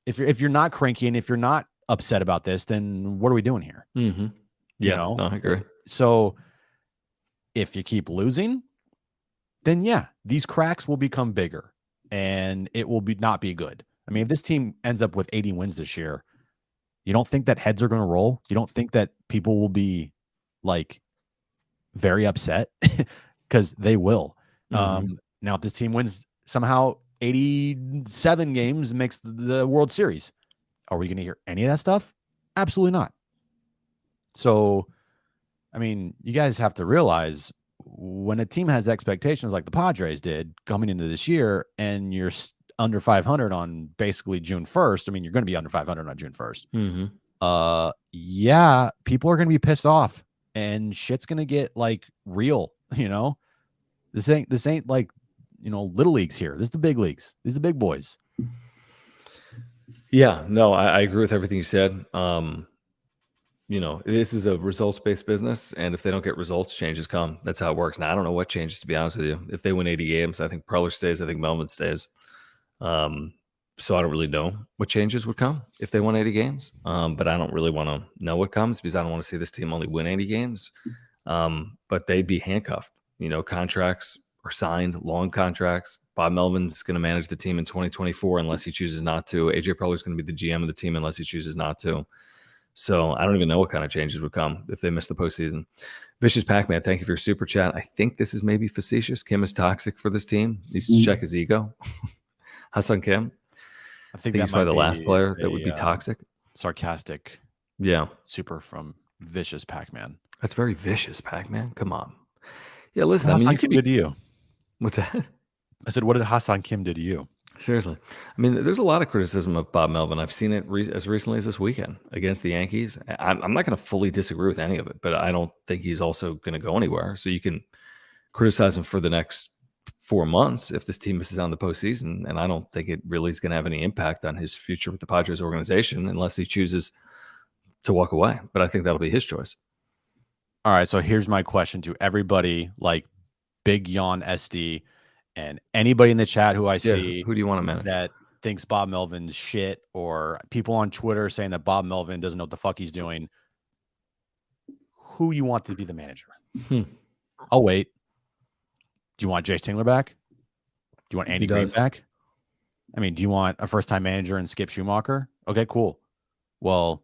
if you're not cranky and if you're not upset about this, then what are we doing here? Mm-hmm. Yeah, no, I agree. So if you keep losing, then yeah, these cracks will become bigger and it will not be good. I mean, if this team ends up with 80 wins this year, you don't think that heads are going to roll? You don't think that people will be like very upset? Because they will. Mm-hmm. Now, if this team wins somehow 87 games and makes the World Series, are we going to hear any of that stuff? Absolutely not. So, I mean, you guys have to realize when a team has expectations like the Padres did coming into this year and you're under 500 on basically June 1st, I mean, you're going to be under 500 on June 1st. Mm-hmm. Yeah, people are going to be pissed off and shit's going to get like real, you know? This ain't like, you know, little leagues here. This is the big leagues. These are the big boys. Yeah, no, I agree with everything you said. You know, this is a results-based business, and if they don't get results, changes come. That's how it works. Now, I don't know what changes, to be honest with you. If they win 80 games, I think Preller stays. I think Melvin stays. So I don't really know what changes would come if they won 80 games. But I don't really want to know what comes because I don't want to see this team only win 80 games. But they'd be handcuffed. You know, contracts are signed, long contracts. Bob Melvin's going to manage the team in 2024 unless he chooses not to. AJ Preller's going to be the GM of the team unless he chooses not to. So I don't even know what kind of changes would come if they miss the postseason. Vicious Pac-Man, thank you for your super chat. I think this is maybe facetious. Kim is toxic for this team. He needs to check his ego. Hassan Kim. I think he's probably the last player that would be toxic. Sarcastic. Yeah. Super from Vicious Pac-Man. That's very vicious, Pac-Man. Come on. Yeah, listen. What Hassan Kim did to you? What's that? I said, what did Hassan Kim do to you? Seriously. I mean, there's a lot of criticism of Bob Melvin. I've seen it as recently as this weekend against the Yankees. I'm not going to fully disagree with any of it, but I don't think he's also going to go anywhere. So you can criticize him for the next 4 months if this team misses out on the postseason, and I don't think it really is going to have any impact on his future with the Padres organization unless he chooses to walk away. But I think that'll be his choice. All right, so here's my question to everybody, like Big Yawn SD, and anybody in the chat who I see who do you want to manage that thinks Bob Melvin's shit, or people on Twitter saying that Bob Melvin doesn't know what the fuck he's doing. Who you want to be the manager? I'll wait. Do you want Jace Tingler back? Do you want Andy Green back? I mean, do you want a first-time manager and Skip Schumacher? Okay, cool. Well,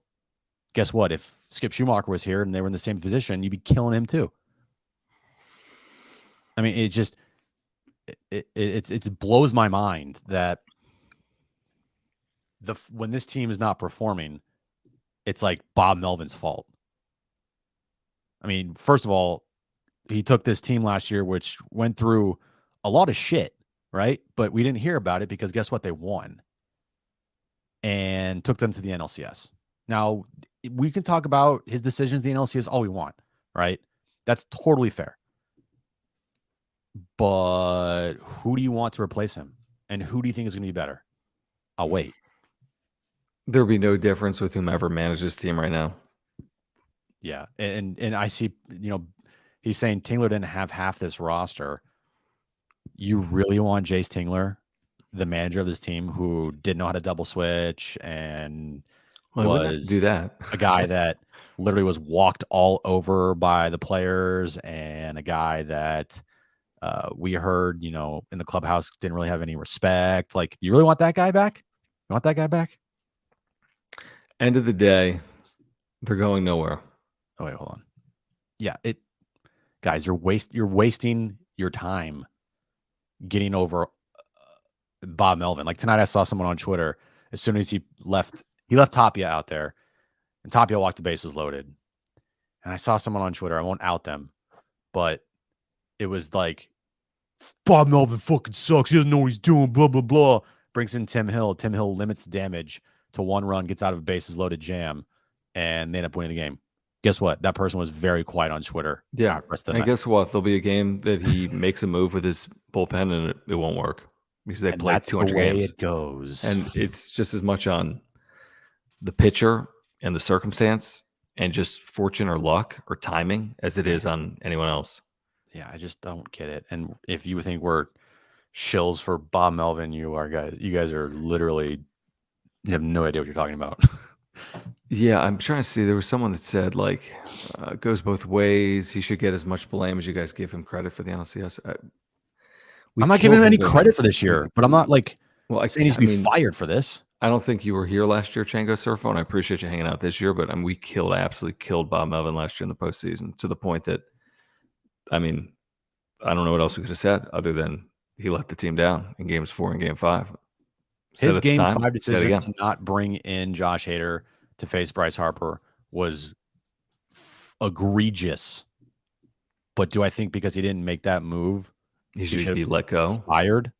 guess what? If Skip Schumacher was here and they were in the same position, you'd be killing him too. I mean, it just it blows my mind that when this team is not performing, it's like Bob Melvin's fault. I mean, first of all, he took this team last year, which went through a lot of shit, right? But we didn't hear about it because guess what? They won and took them to the NLCS. Now, we can talk about his decisions in the NLCS all we want, right? That's totally fair. But who do you want to replace him? And who do you think is going to be better? I'll wait. There'll be no difference with whomever manages this team right now. Yeah. And I see, you know, he's saying Tingler didn't have half this roster. You really want Jace Tingler, the manager of this team, who didn't know how to double switch and was do that. A guy that literally was walked all over by the players, and a guy that we heard, you know, in the clubhouse didn't really have any respect. Like, you really want that guy back? You want that guy back? End of the day, they're going nowhere. Oh, wait, hold on. Yeah, guys, you're wasting your time getting over Bob Melvin. Like tonight, I saw someone on Twitter. As soon as he left Tapia out there, and Tapia walked the bases loaded. And I saw someone on Twitter. I won't out them, but it was like, Bob Melvin fucking sucks. He doesn't know what he's doing. Blah blah blah. Brings in Tim Hill. Tim Hill limits the damage to 1 run, gets out of a bases loaded jam, and they end up winning the game. Guess what? That person was very quiet on Twitter. Yeah. And guess what? There'll be a game that he makes a move with his bullpen and it won't work. because they And play that's the 200 way games. it goes. And it's just as much on the pitcher and the circumstance and just fortune or luck or timing as it is on anyone else. Yeah, I just don't get it. And if you think we're shills for Bob Melvin, you guys are literally, you have no idea what you're talking about. Yeah, I'm trying to see. There was someone that said, like, it goes both ways. He should get as much blame as you guys give him credit for the NLCS. We I'm not giving killed him any the credit for this year, but I'm not like saying he should be fired for this. I don't think you were here last year, Chango Surfo, and I appreciate you hanging out this year, but we absolutely killed Bob Melvin last year in the postseason to the point that, I don't know what else we could have said other than he let the team down in games 4 and game 5. His game 5 decision to not bring in Josh Hader to face Bryce Harper was egregious. But do I think because he didn't make that move, he should be let go? Fired?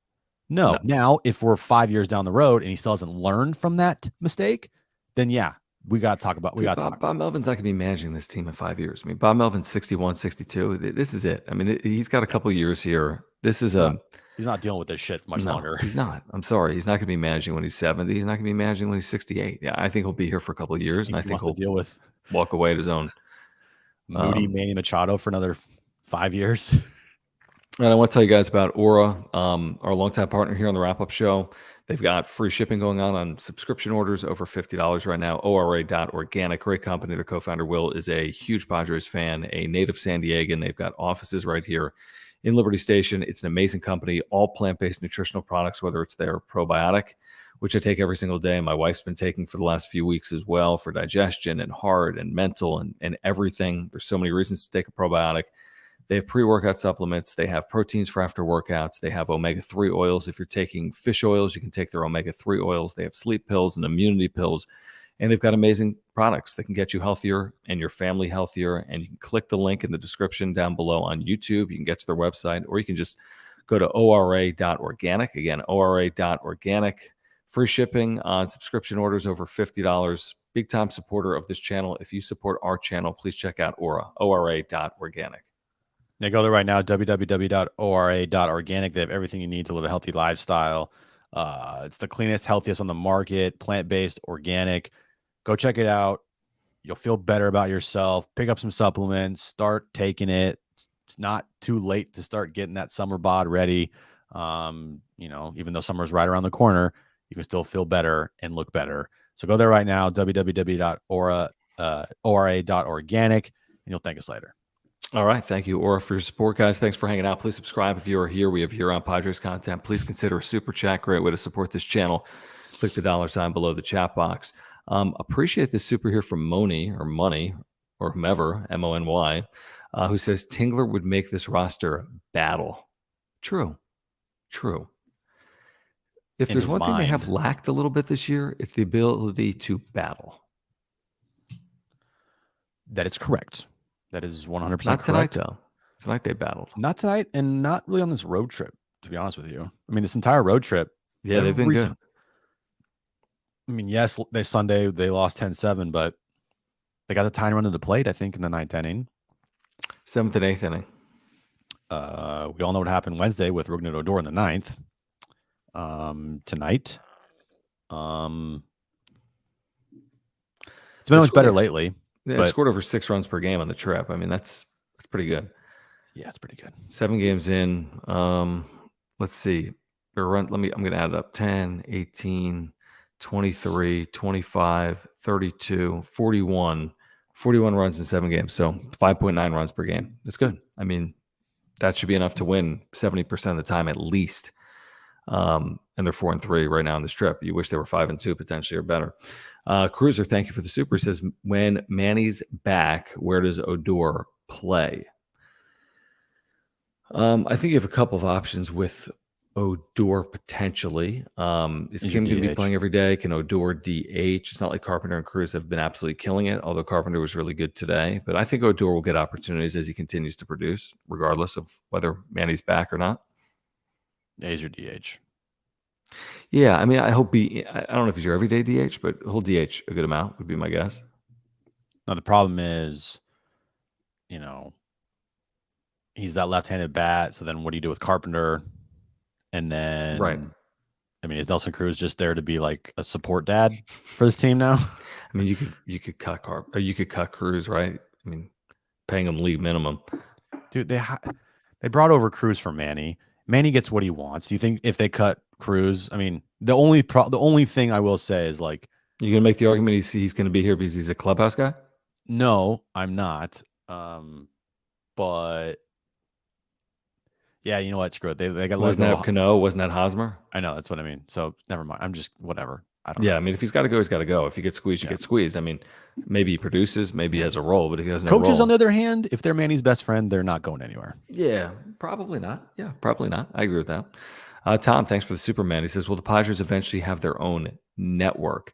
No. Now, if we're 5 years down the road and he still hasn't learned from that mistake, then yeah, we got to talk about. Bob Melvin's not going to be managing this team in 5 years. Bob Melvin's 61, 62. This is it. He's got a couple years here. This is he's not dealing with this shit much longer. He's not. I'm sorry. He's not going to be managing when he's 70. He's not going to be managing when he's 68. Yeah, I think he'll be here for a couple of years, and I think he'll deal with walk away at his own. Moody Manny Machado for another 5 years. And I want to tell you guys about Aura, our longtime partner here on the Wrap Up Show. They've got free shipping going on subscription orders over $50 right now. ORA.organic, great company. Their co-founder, Will, is a huge Padres fan, a native San Diegan. They've got offices right here in Liberty Station. It's an amazing company, all plant-based nutritional products, whether it's their probiotic, which I take every single day. My wife's been taking for the last few weeks as well for digestion and heart and mental and everything. There's so many reasons to take a probiotic. They have pre-workout supplements. They have proteins for after workouts. They have omega-3 oils. If you're taking fish oils, you can take their omega-3 oils. They have sleep pills and immunity pills. And they've got amazing products that can get you healthier and your family healthier. And you can click the link in the description down below on YouTube. You can get to their website, or you can just go to ORA.organic. Again, ORA.organic. Free shipping on subscription orders over $50. Big time supporter of this channel. If you support our channel, please check out Aura, ORA.organic. Now go there right now, www.ora.organic. They have everything you need to live a healthy lifestyle. It's the cleanest, healthiest on the market, plant-based, organic. Go check it out. You'll feel better about yourself. Pick up some supplements. Start taking it. It's not too late to start getting that summer bod ready. Even though summer's right around the corner, you can still feel better and look better. So go there right now, www.ora.organic, and you'll thank us later. All right. Thank you, Aura, for your support, guys. Thanks for hanging out. Please subscribe if you are here. We have year-round Padres content. Please consider a super chat. Great way to support this channel. Click the dollar sign below the chat box. Appreciate this super here from Money or whomever, M-O-N-Y, who says Tingler would make this roster battle. True. If there's one thing they have lacked a little bit this year, it's the ability to battle. That is correct. That is 100% correct. Not tonight, though. Tonight they battled. Not tonight, and not really on this road trip, to be honest with you. This entire road trip. Yeah, they've been good. Yes, Sunday they lost 10-7, but they got the tying run to the plate, I think, in the 9th inning. 7th and 8th inning. We all know what happened Wednesday with Rougned Odor in the 9th. Tonight. It's been much better lately. They scored over 6 runs per game on the trip. That's pretty good. Yeah, it's pretty good. 7 games in. Let's see. I'm going to add it up. 10, 18, 23, 25, 32, 41. 41 runs in 7 games. So 5.9 runs per game. That's good. That should be enough to win 70% of the time at least. And they're 4-3 right now on this trip. You wish they were 5-2 potentially or better. Cruiser, thank you for the super. Says, when Manny's back, where does Odor play? I think you have a couple of options with Odor potentially. Is Kim going to be playing every day? Can Odor DH? It's not like Carpenter and Cruz have been absolutely killing it, although Carpenter was really good today. But I think Odor will get opportunities as he continues to produce, regardless of whether Manny's back or not. A's or DH. Yeah, I hope I don't know if he's your everyday DH, but he'll DH a good amount would be my guess. Now the problem is, he's that left-handed bat. So then what do you do with Carpenter? And then I mean, is Nelson Cruz just there to be like a support dad for this team now? I mean, you could cut or you could cut Cruz, right? I mean, paying him league minimum. Dude, they brought over Cruz for Manny. Manny gets what he wants. Do you think if they cut Cruz, I mean, the only thing I will say is like, You're gonna make the argument he's going to be here because he's a clubhouse guy. no, I'm not. But yeah, you know what? Screw it. They got Wasn't that Cano? Wasn't that Hosmer? I know, that's what I mean. So never mind. I'm just whatever. I don't Yeah, know. I mean, if he's got to go, he's got to go. If he gets squeezed, you get squeezed. I mean, maybe he produces, maybe he has a role, but if he has no Coaches, role, on the other hand, if they're Manny's best friend, they're not going anywhere. yeah, probably not. Yeah, probably not. I agree with that. Tom, thanks for the Superman. He says, will the Padres eventually have their own network?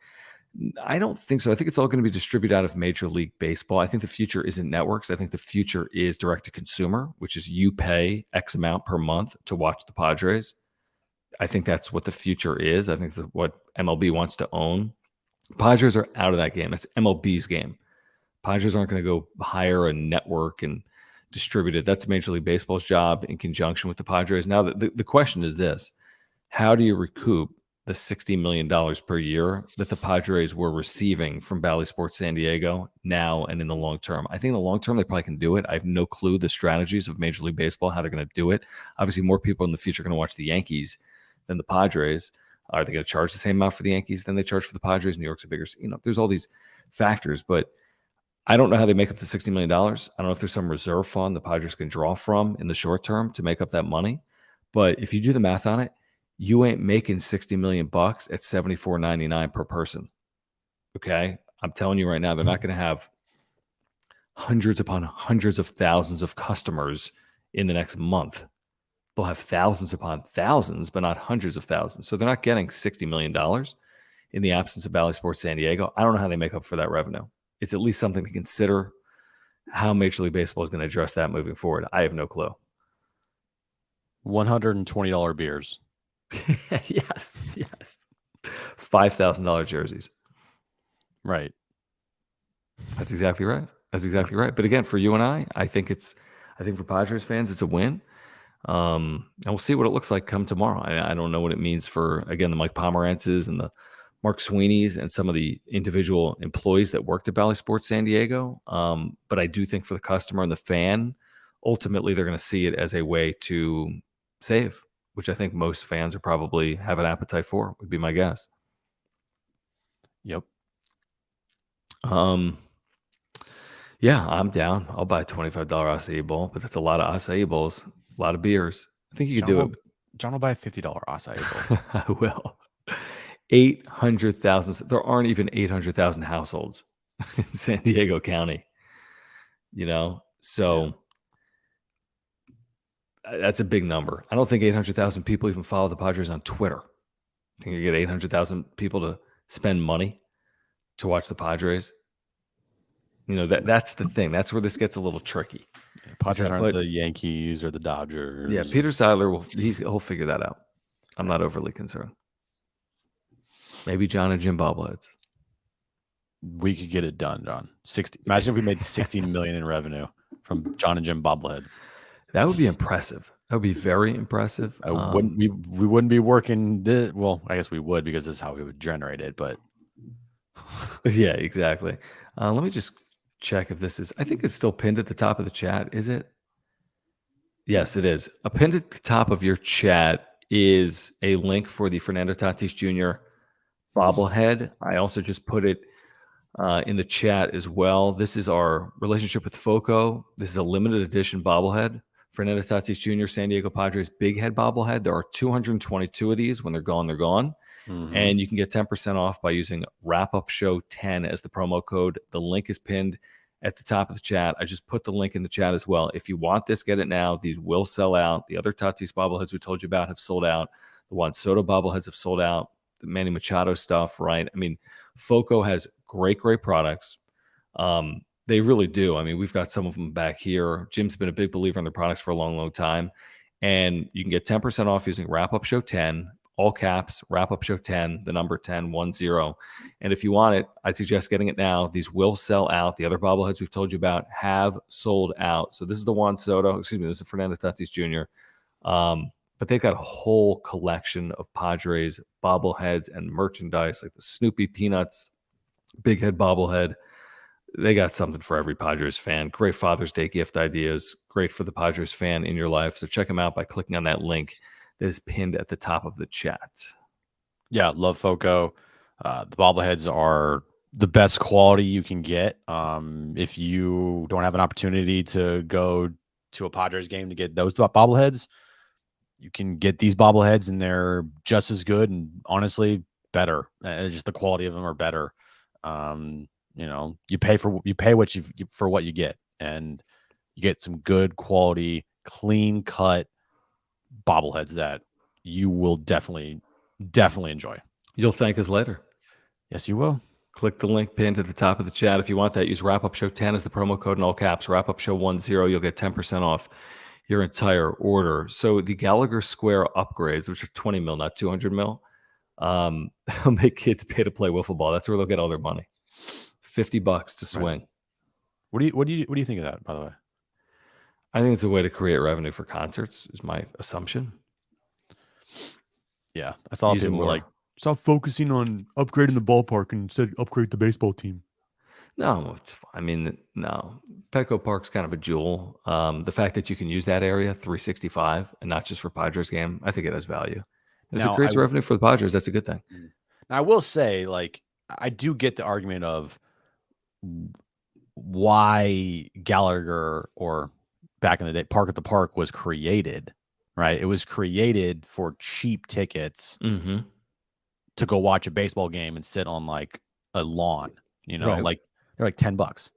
I don't think so. I think it's all going to be distributed out of Major League Baseball. I think the future isn't networks. I think the future is direct to consumer, which is you pay X amount per month to watch the Padres. I think that's what the future is. I think that's what MLB wants to own. Padres are out of that game. That's MLB's game. Padres aren't going to go hire a network and distribute it. That's Major League Baseball's job in conjunction with the Padres. Now, the question is this: how do you recoup the $60 million per year that the Padres were receiving from Bally Sports San Diego now and in the long term? I think in the long term, they probably can do it. I have no clue the strategies of Major League Baseball, how they're going to do it. Obviously, more people in the future are going to watch the Yankees than the Padres. Are they going to charge the same amount for the Yankees than they charge for the Padres? New York's a bigger, there's all these factors, but I don't know how they make up the $60 million. I don't know if there's some reserve fund the Padres can draw from in the short term to make up that money. But if you do the math on it, you ain't making 60 million bucks at $74.99 per person. Okay. I'm telling you right now, they're not going to have hundreds upon hundreds of thousands of customers in the next month. They'll have thousands upon thousands, but not hundreds of thousands. So they're not getting $60 million in the absence of Bally Sports San Diego. I don't know how they make up for that revenue. It's at least something to consider. How Major League Baseball is going to address that moving forward, I have no clue. $120 beers. yes. $5,000 jerseys. Right. That's exactly right. But again, for you and I think for Padres fans, it's a win. And we'll see what it looks like come tomorrow. I don't know what it means for, again, the Mike Pomerantzes and the Mark Sweeney's and some of the individual employees that worked at Bally Sports San Diego. But I do think for the customer and the fan, ultimately they're going to see it as a way to save, which I think most fans are probably have an appetite for, would be my guess. Yep. Yeah, I'm down. I'll buy a $25 acai bowl, but that's a lot of acai bowls, a lot of beers. I think you could do it. John will buy a $50 acai bowl. I will. 800,000. There aren't even 800,000 households in San Diego County. So that's a big number. I don't think 800,000 people even follow the Padres on Twitter. I think you get 800,000 people to spend money to watch the Padres. That's the thing. That's where this gets a little tricky. Padres aren't the Yankees or the Dodgers. Yeah, Peter Seidler he'll figure that out. I'm not overly concerned. Maybe John and Jim bobbleheads. We could get it done, John. 60. Imagine if we made $60 million in revenue from John and Jim bobbleheads. That would be impressive. That would be very impressive. We wouldn't be working this. Well, I guess we would, because this is how we would generate it. But yeah, exactly. Let me just check if this is. I think it's still pinned at the top of the chat. Is it? Yes, it is. Pinned at the top of your chat is a link for the Fernando Tatis Jr. bobblehead. I also just put it in the chat as well. This is our relationship with Foco. This is a limited edition bobblehead. Fernando Tatis Jr., San Diego Padres big head bobblehead. There are 222 of these. When they're gone, they're gone. Mm-hmm. And you can get 10% off by using Wrap Up Show 10 as the promo code. The link is pinned at the top of the chat. I just put the link in the chat as well. If you want this, get it now. These will sell out. The other Tatis bobbleheads we told you about have sold out. The Juan Soto bobbleheads have sold out. The Manny Machado stuff, right? I mean, Foco has great products. They really do. I mean, we've got some of them back here. Jim's been a big believer in their products for a long time. And you can get 10% off using Wrap Up Show 10, all caps, Wrap Up Show 10, the number 10, 10. And if you want it, I'd suggest getting it now. These will sell out. The other bobbleheads we've told you about have sold out. So this is the Juan Soto. Excuse me, this is Fernando Tatis Jr. but they've got a whole collection of Padres bobbleheads and merchandise, like the Snoopy Peanuts Big Head bobblehead. They got something for every Padres fan. Great Father's Day gift ideas. Great for the Padres fan in your life. So check them out by clicking on that link that is pinned at the top of the chat. Yeah, love Foco. The bobbleheads are the best quality you can get. If you don't have an opportunity to go to a Padres game to get those bobbleheads, you can get these bobbleheads, and they're just as good and honestly better. Just the quality of them are better. You pay what for what you get, and you get some good quality, clean cut bobbleheads that you will definitely enjoy. You'll thank us later. Yes, you will. Click the link pinned at the top of the chat. If you want that, use Wrap Up Show 10 as the promo code in all caps. Wrap Up Show 10. You'll get 10% off your entire order. So the Gallagher Square upgrades, which are 20 mil, not 200 mil, they'll make kids pay to play wiffle ball. That's where they'll get all their money. $50 to swing. Right. What do you think of that, by the way? I think it's a way to create revenue for concerts, is my assumption. Yeah, I saw people were like, stop focusing on upgrading the ballpark and instead upgrade the baseball team. No, I mean, no. Petco Park's kind of a jewel. The fact that you can use that area 365 and not just for Padres game, I think it has value. And if it creates revenue for the Padres, that's a good thing. Now, I will say, like, I do get the argument of why Gallagher, or back in the day, Park at the Park, was created, right? It was created for cheap tickets to go watch a baseball game and sit on like a lawn, Right. like they're like $10.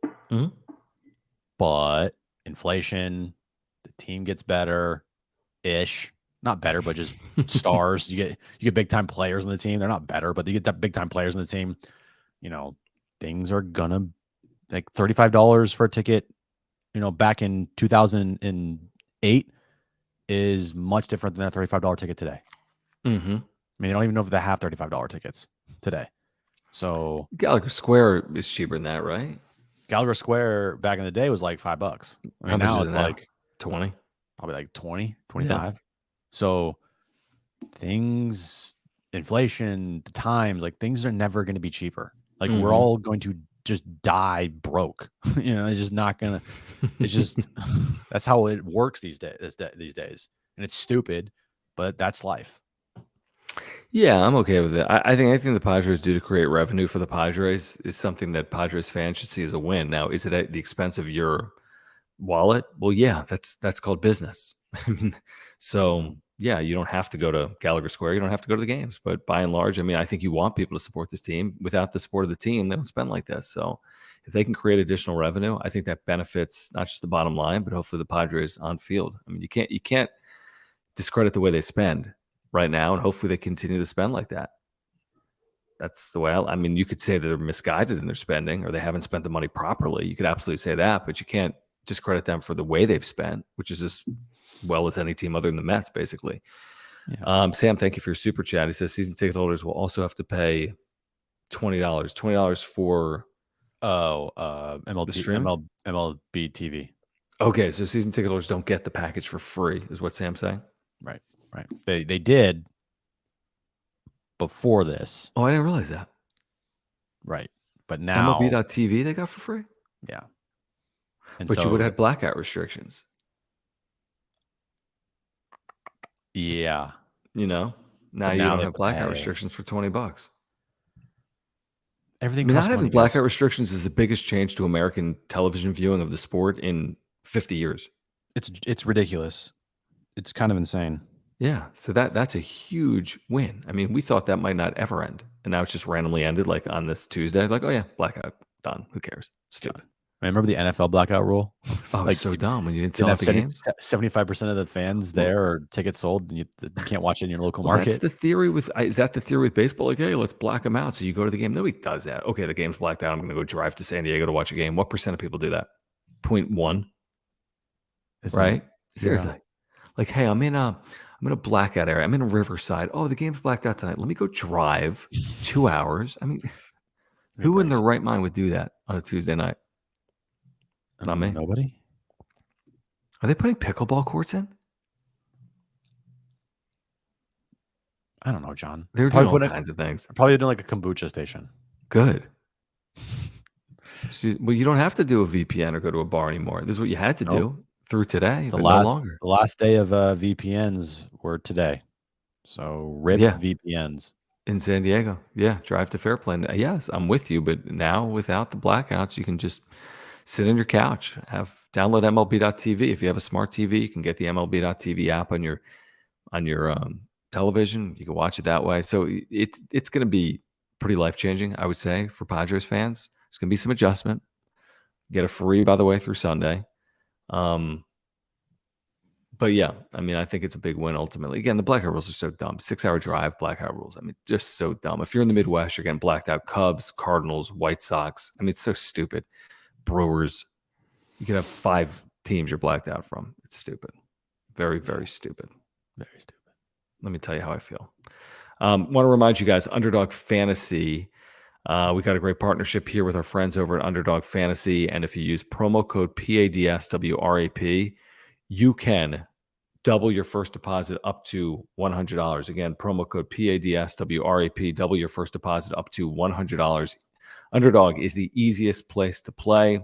But inflation, the team gets better ish. Not better, but just stars. You get big time players on the team. They're not better, but you get that big time players on the team. Things are gonna, like, $35 for a ticket, back in 2008 is much different than that $35 ticket today. I mean, I don't even know if they have $35 tickets today. So Gallagher Square is cheaper than that, right? Gallagher Square back in the day was like $5. I mean, now it's like 20, probably like 20, 25. Yeah. So inflation, the times, like, things are never going to be cheaper. Like, we're all going to just die broke. It's just not gonna. It's just that's how it works these days. And it's stupid, but that's life. Yeah, I'm okay with it. I think anything the Padres do to create revenue for the Padres is something that Padres fans should see as a win. Now, is it at the expense of your wallet? Well, yeah, that's called business. I mean, so yeah, you don't have to go to Gallagher Square. You don't have to go to the games. But by and large, I mean, I think you want people to support this team. Without the support of the team, they don't spend like this. So if they can create additional revenue, I think that benefits not just the bottom line, but hopefully the Padres on field. I mean, you can't discredit the way they spend right now, and hopefully they continue to spend like that. That's the way I mean, you could say they're misguided in their spending, or they haven't spent the money properly. You could absolutely say that, but you can't discredit them for the way they've spent, which is as well as any team other than the Mets, basically. Yeah. Sam, thank you for your super chat. He says season ticket holders will also have to pay $20 for MLB TV. Okay, so season ticket holders don't get the package for free, is what Sam's saying. Right. They did before this. Oh, I didn't realize that. Right. But now MLB.TV they got for free? Yeah. But you would have had blackout restrictions. Yeah. Now you don't have blackout restrictions for $20. Everything not having blackout restrictions is the biggest change to American television viewing of the sport in 50 years. It's ridiculous. It's kind of insane. Yeah. So that's a huge win. I mean, we thought that might not ever end. And now it's just randomly ended, like on this Tuesday. Like, oh yeah, blackout, done. Who cares? Stupid. I remember the NFL blackout rule. Oh, like, so dumb when you didn't sell out the game. 75% of the fans there are tickets sold, and you can't watch it in your local market. That's the theory is that the theory with baseball? Like, hey, let's black them out so you go to the game. Nobody does that. Okay, the game's blacked out. I'm going to go drive to San Diego to watch a game. What percent of people do that? 0.1. Right? Seriously. Like, hey, I'm in a blackout area. I'm in a Riverside. Oh, the game's blacked out tonight. Let me go drive 2 hours. I mean, who in their right mind would do that on a Tuesday night? Not me. Nobody. Are they putting pickleball courts in? I don't know, John. They're doing all kinds of things. Probably doing like a kombucha station. Good. See, well, you don't have to do a VPN or go to a bar anymore. This is what you had to do through today, but no longer. The last day of VPNs were today. So rip VPNs. In San Diego. Yeah, drive to Fairplay. Yes, I'm with you, but now without the blackouts, you can just sit on your couch, download MLB.TV. If you have a smart TV, you can get the MLB.TV app on your television. You can watch it that way. So it's going to be pretty life-changing, I would say, for Padres fans. There's going to be some adjustment. Get it free, by the way, through Sunday. But yeah, I mean, I think it's a big win ultimately. Again, the blackout rules are so dumb. 6-hour drive, blackout rules. I mean, just so dumb. If you're in the Midwest, you're getting blacked out. Cubs, Cardinals, White Sox. I mean, it's so stupid. Brewers. You can have 5 teams you're blacked out from. It's stupid. Very, very stupid. Very stupid. Let me tell you how I feel. Want to remind you guys, Underdog Fantasy. We got a great partnership here with our friends over at Underdog Fantasy. And if you use promo code PADSWRAP, you can double your first deposit up to $100. Again, promo code PADSWRAP, double your first deposit up to $100. Underdog is the easiest place to play.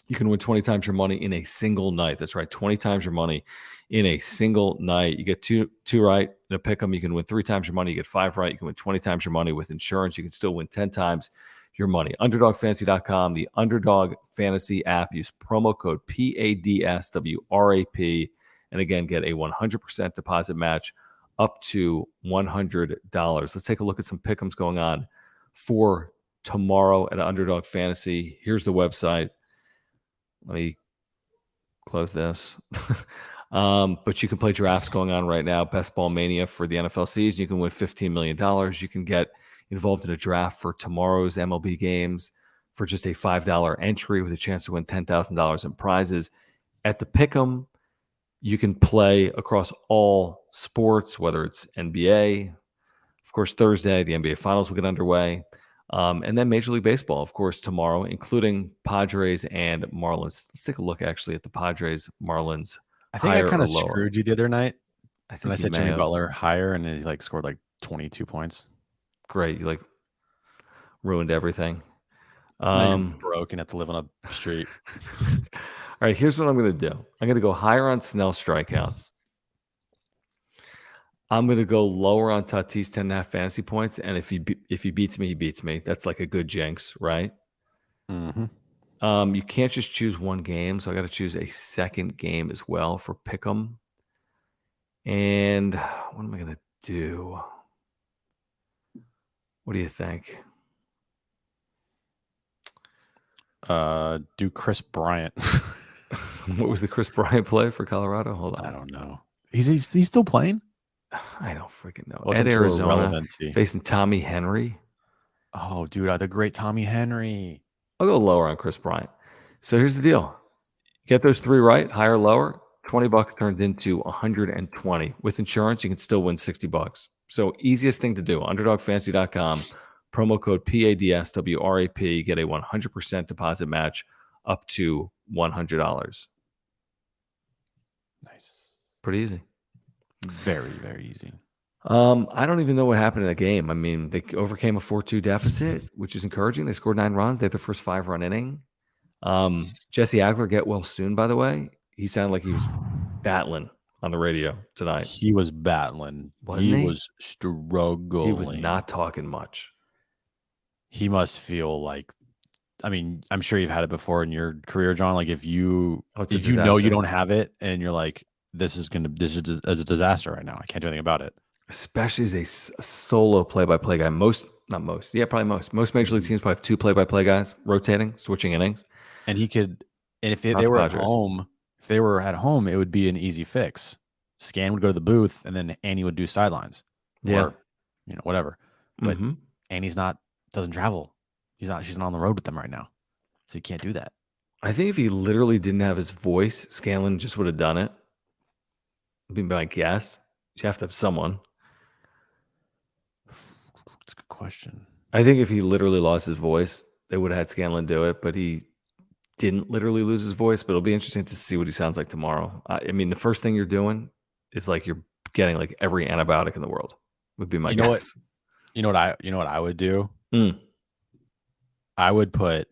You can win 20 times your money in a single night. That's right, 20 times your money in a single night. You get two right in a pick 'em. You can win 3 times your money. You get 5 right. You can win 20 times your money with insurance. You can still win 10 times your money. UnderdogFantasy.com, the Underdog Fantasy app. Use promo code PADSWRAP. And again, get a 100% deposit match up to $100. Let's take a look at some pick'ems going on for tomorrow at Underdog Fantasy. Here's the website. Let me close this. But you can play drafts going on right now. Best Ball Mania for the NFL season. You can win $15 million. You can get involved in a draft for tomorrow's MLB games for just a $5 entry with a chance to win $10,000 in prizes. At the Pick'em, you can play across all sports, whether it's NBA. Of course, Thursday, the NBA Finals will get underway. And then Major League Baseball, of course, tomorrow, including Padres and Marlins. Let's take a look, actually, at the Padres, Marlins. I think I kind of screwed you the other night. I think I said Jimmy Butler higher, and he scored 22 points. Great. You ruined everything. Now you're broke and have to live on a street. All right, here's what I'm going to do. I'm going to go higher on Snell strikeouts. I'm going to go lower on Tatis 10.5 fantasy points, and if he beats me, he beats me. That's like a good jinx, right? Mm-hmm. You can't just choose one game, so I got to choose a second game as well for Pick'em. And what am I going to do? What do you think? Do Chris Bryant. What was the Chris Bryant play for Colorado? Hold on. I don't know. He's still playing? I don't freaking know. Welcome At to Arizona, irrelevancy. facing Tommy Henry. Oh, dude, the great Tommy Henry. I'll go lower on Chris Bryant. So here's the deal. Get those 3 right, higher, lower, $20 turned into $120. With insurance, you can still win $60. So easiest thing to do, UnderdogFantasy.com, promo code PADSWRAP, get a 100% deposit match up to $100. Nice. Pretty easy. Very, very easy. I don't even know what happened in that game. I mean, they overcame a 4-2 deficit, which is encouraging. They scored 9 runs. They had the first 5-run inning. Jesse Agler, get well soon, by the way. He sounded like he was battling on the radio tonight. He was battling. Wasn't he? Was struggling. He was not talking much. He must feel like, I mean, I'm sure you've had it before in your career, John. Like if you know you don't have it and you're like, this is a disaster right now. I can't do anything about it. Especially as a solo play-by-play guy. Most Major League teams probably have 2 play-by-play guys rotating, switching innings. And he could, and if they were at home, it would be an easy fix. Scan would go to the booth, and then Annie would do sidelines. Yeah, or, whatever. But Annie's doesn't travel. She's not on the road with them right now, so you can't do that. I think if he literally didn't have his voice, Scanlon just would have done it. Be my guess. You have to have someone. That's a good question. I think if he literally lost his voice, they would have had Scanlon do it, but he didn't literally lose his voice. But it'll be interesting to see what he sounds like tomorrow. I mean, the first thing you're doing is you're getting every antibiotic in the world. would be my You know what? guess. You know what I would do? Mm. I would put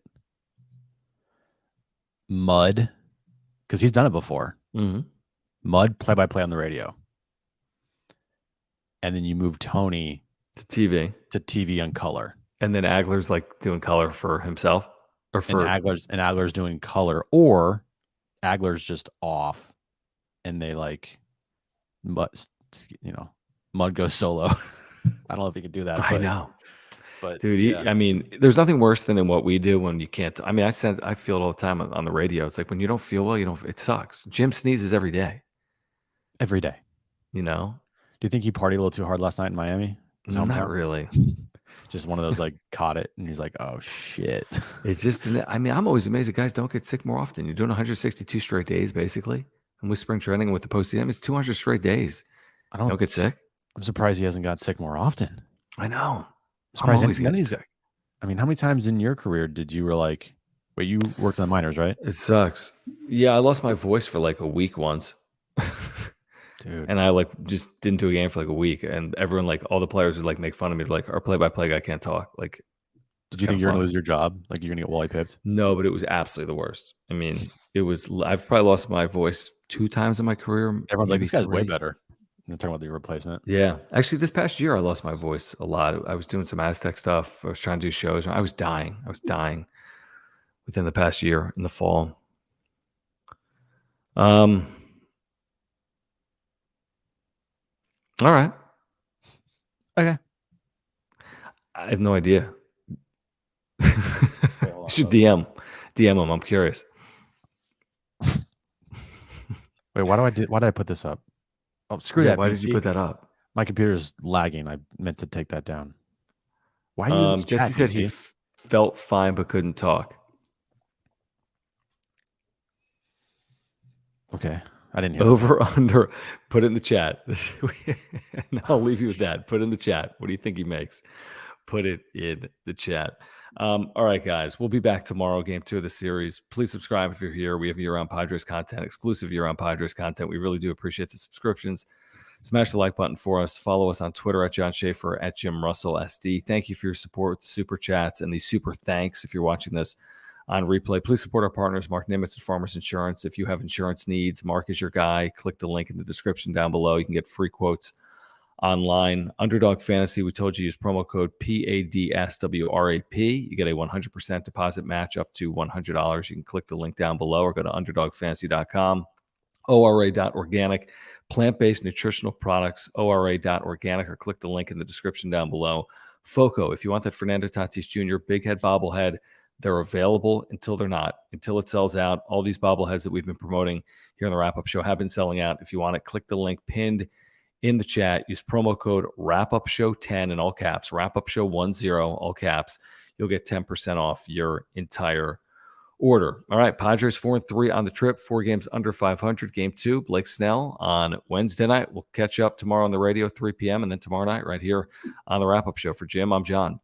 Mud, because he's done it before. Mm-hmm. Mud play-by-play on the radio. And then you move Tony To TV on color. And then Agler's like doing color for himself or for And Agler's doing color, or Agler's just off and they like Mud goes solo. I don't know if he could do that. I know. But dude, yeah. I mean, there's nothing worse than in what we do when you can't. I mean, I feel it all the time on the radio. It's like when you don't feel well, it sucks. Jim sneezes every day. Every day. You know? Do you think he partied a little too hard last night in Miami? Not really. Just one of those like caught it and he's like, oh shit. It just, I mean, I'm always amazed that guys don't get sick more often. You're doing 162 straight days basically. And with spring training and with the postseason, it's 200 straight days. I don't get sick. I'm surprised he hasn't got sick more often. I know. I'm surprised none of these guys. I mean, how many times in your career did you wait, you worked on the minors, right? It sucks. Yeah, I lost my voice for like a week once. Dude. And I just didn't do a game for like a week. And everyone, all the players would make fun of me. Like, our play-by-play guy can't talk. Like, did you think you're going to lose your job? Like, you're going to get wally pipped? No, but it was absolutely the worst. I mean, I've probably lost my voice 2 times in my career. Everyone's like, this guy's way better. They're talking about the replacement. Yeah. Actually, this past year, I lost my voice a lot. I was doing some Aztec stuff. I was trying to do shows. I was dying. Within the past year in the fall. All right. Okay. I have no idea. You should DM him. I'm curious. Wait, why did I put this up? Oh, screw that. Why did you put that up? My computer's lagging. I meant to take that down. Why are you in this chat, Jesse said he felt fine but couldn't talk. Okay. I didn't hear over under. Put it in the chat. And I'll leave you with that. Put it in the chat. What do you think he makes? Put it in the chat. All right, guys. We'll be back tomorrow, game 2 of the series. Please subscribe if you're here. We have year-round Padres content, exclusive year-round Padres content. We really do appreciate the subscriptions. Smash the like button for us. Follow us on Twitter at John Schaefer, at Jim Russell SD. Thank you for your support with the super chats and the super thanks if you're watching this on replay. Please support our partners, Mark Nimitz and Farmers Insurance. If you have insurance needs, Mark is your guy. Click the link in the description down below. You can get free quotes online. Underdog Fantasy, we told you, use promo code PADSWRAP. You get a 100% deposit match up to $100. You can click the link down below or go to underdogfantasy.com. ORA.organic, plant-based nutritional products, ORA.organic, or click the link in the description down below. FOCO, if you want that Fernando Tatis Jr. big head bobblehead, they're available until they're not, until it sells out. All these bobbleheads that we've been promoting here on the Wrap Up Show have been selling out. If you want it, click the link pinned in the chat. Use promo code WrapUpShow10 in all caps, WrapUpShow10, all caps. You'll get 10% off your entire order. All right, Padres 4-3 on the trip, 4 games under 500. Game 2, Blake Snell on Wednesday night. We'll catch up tomorrow on the radio, 3 p.m., and then tomorrow night right here on the Wrap Up Show. For Jim, I'm John.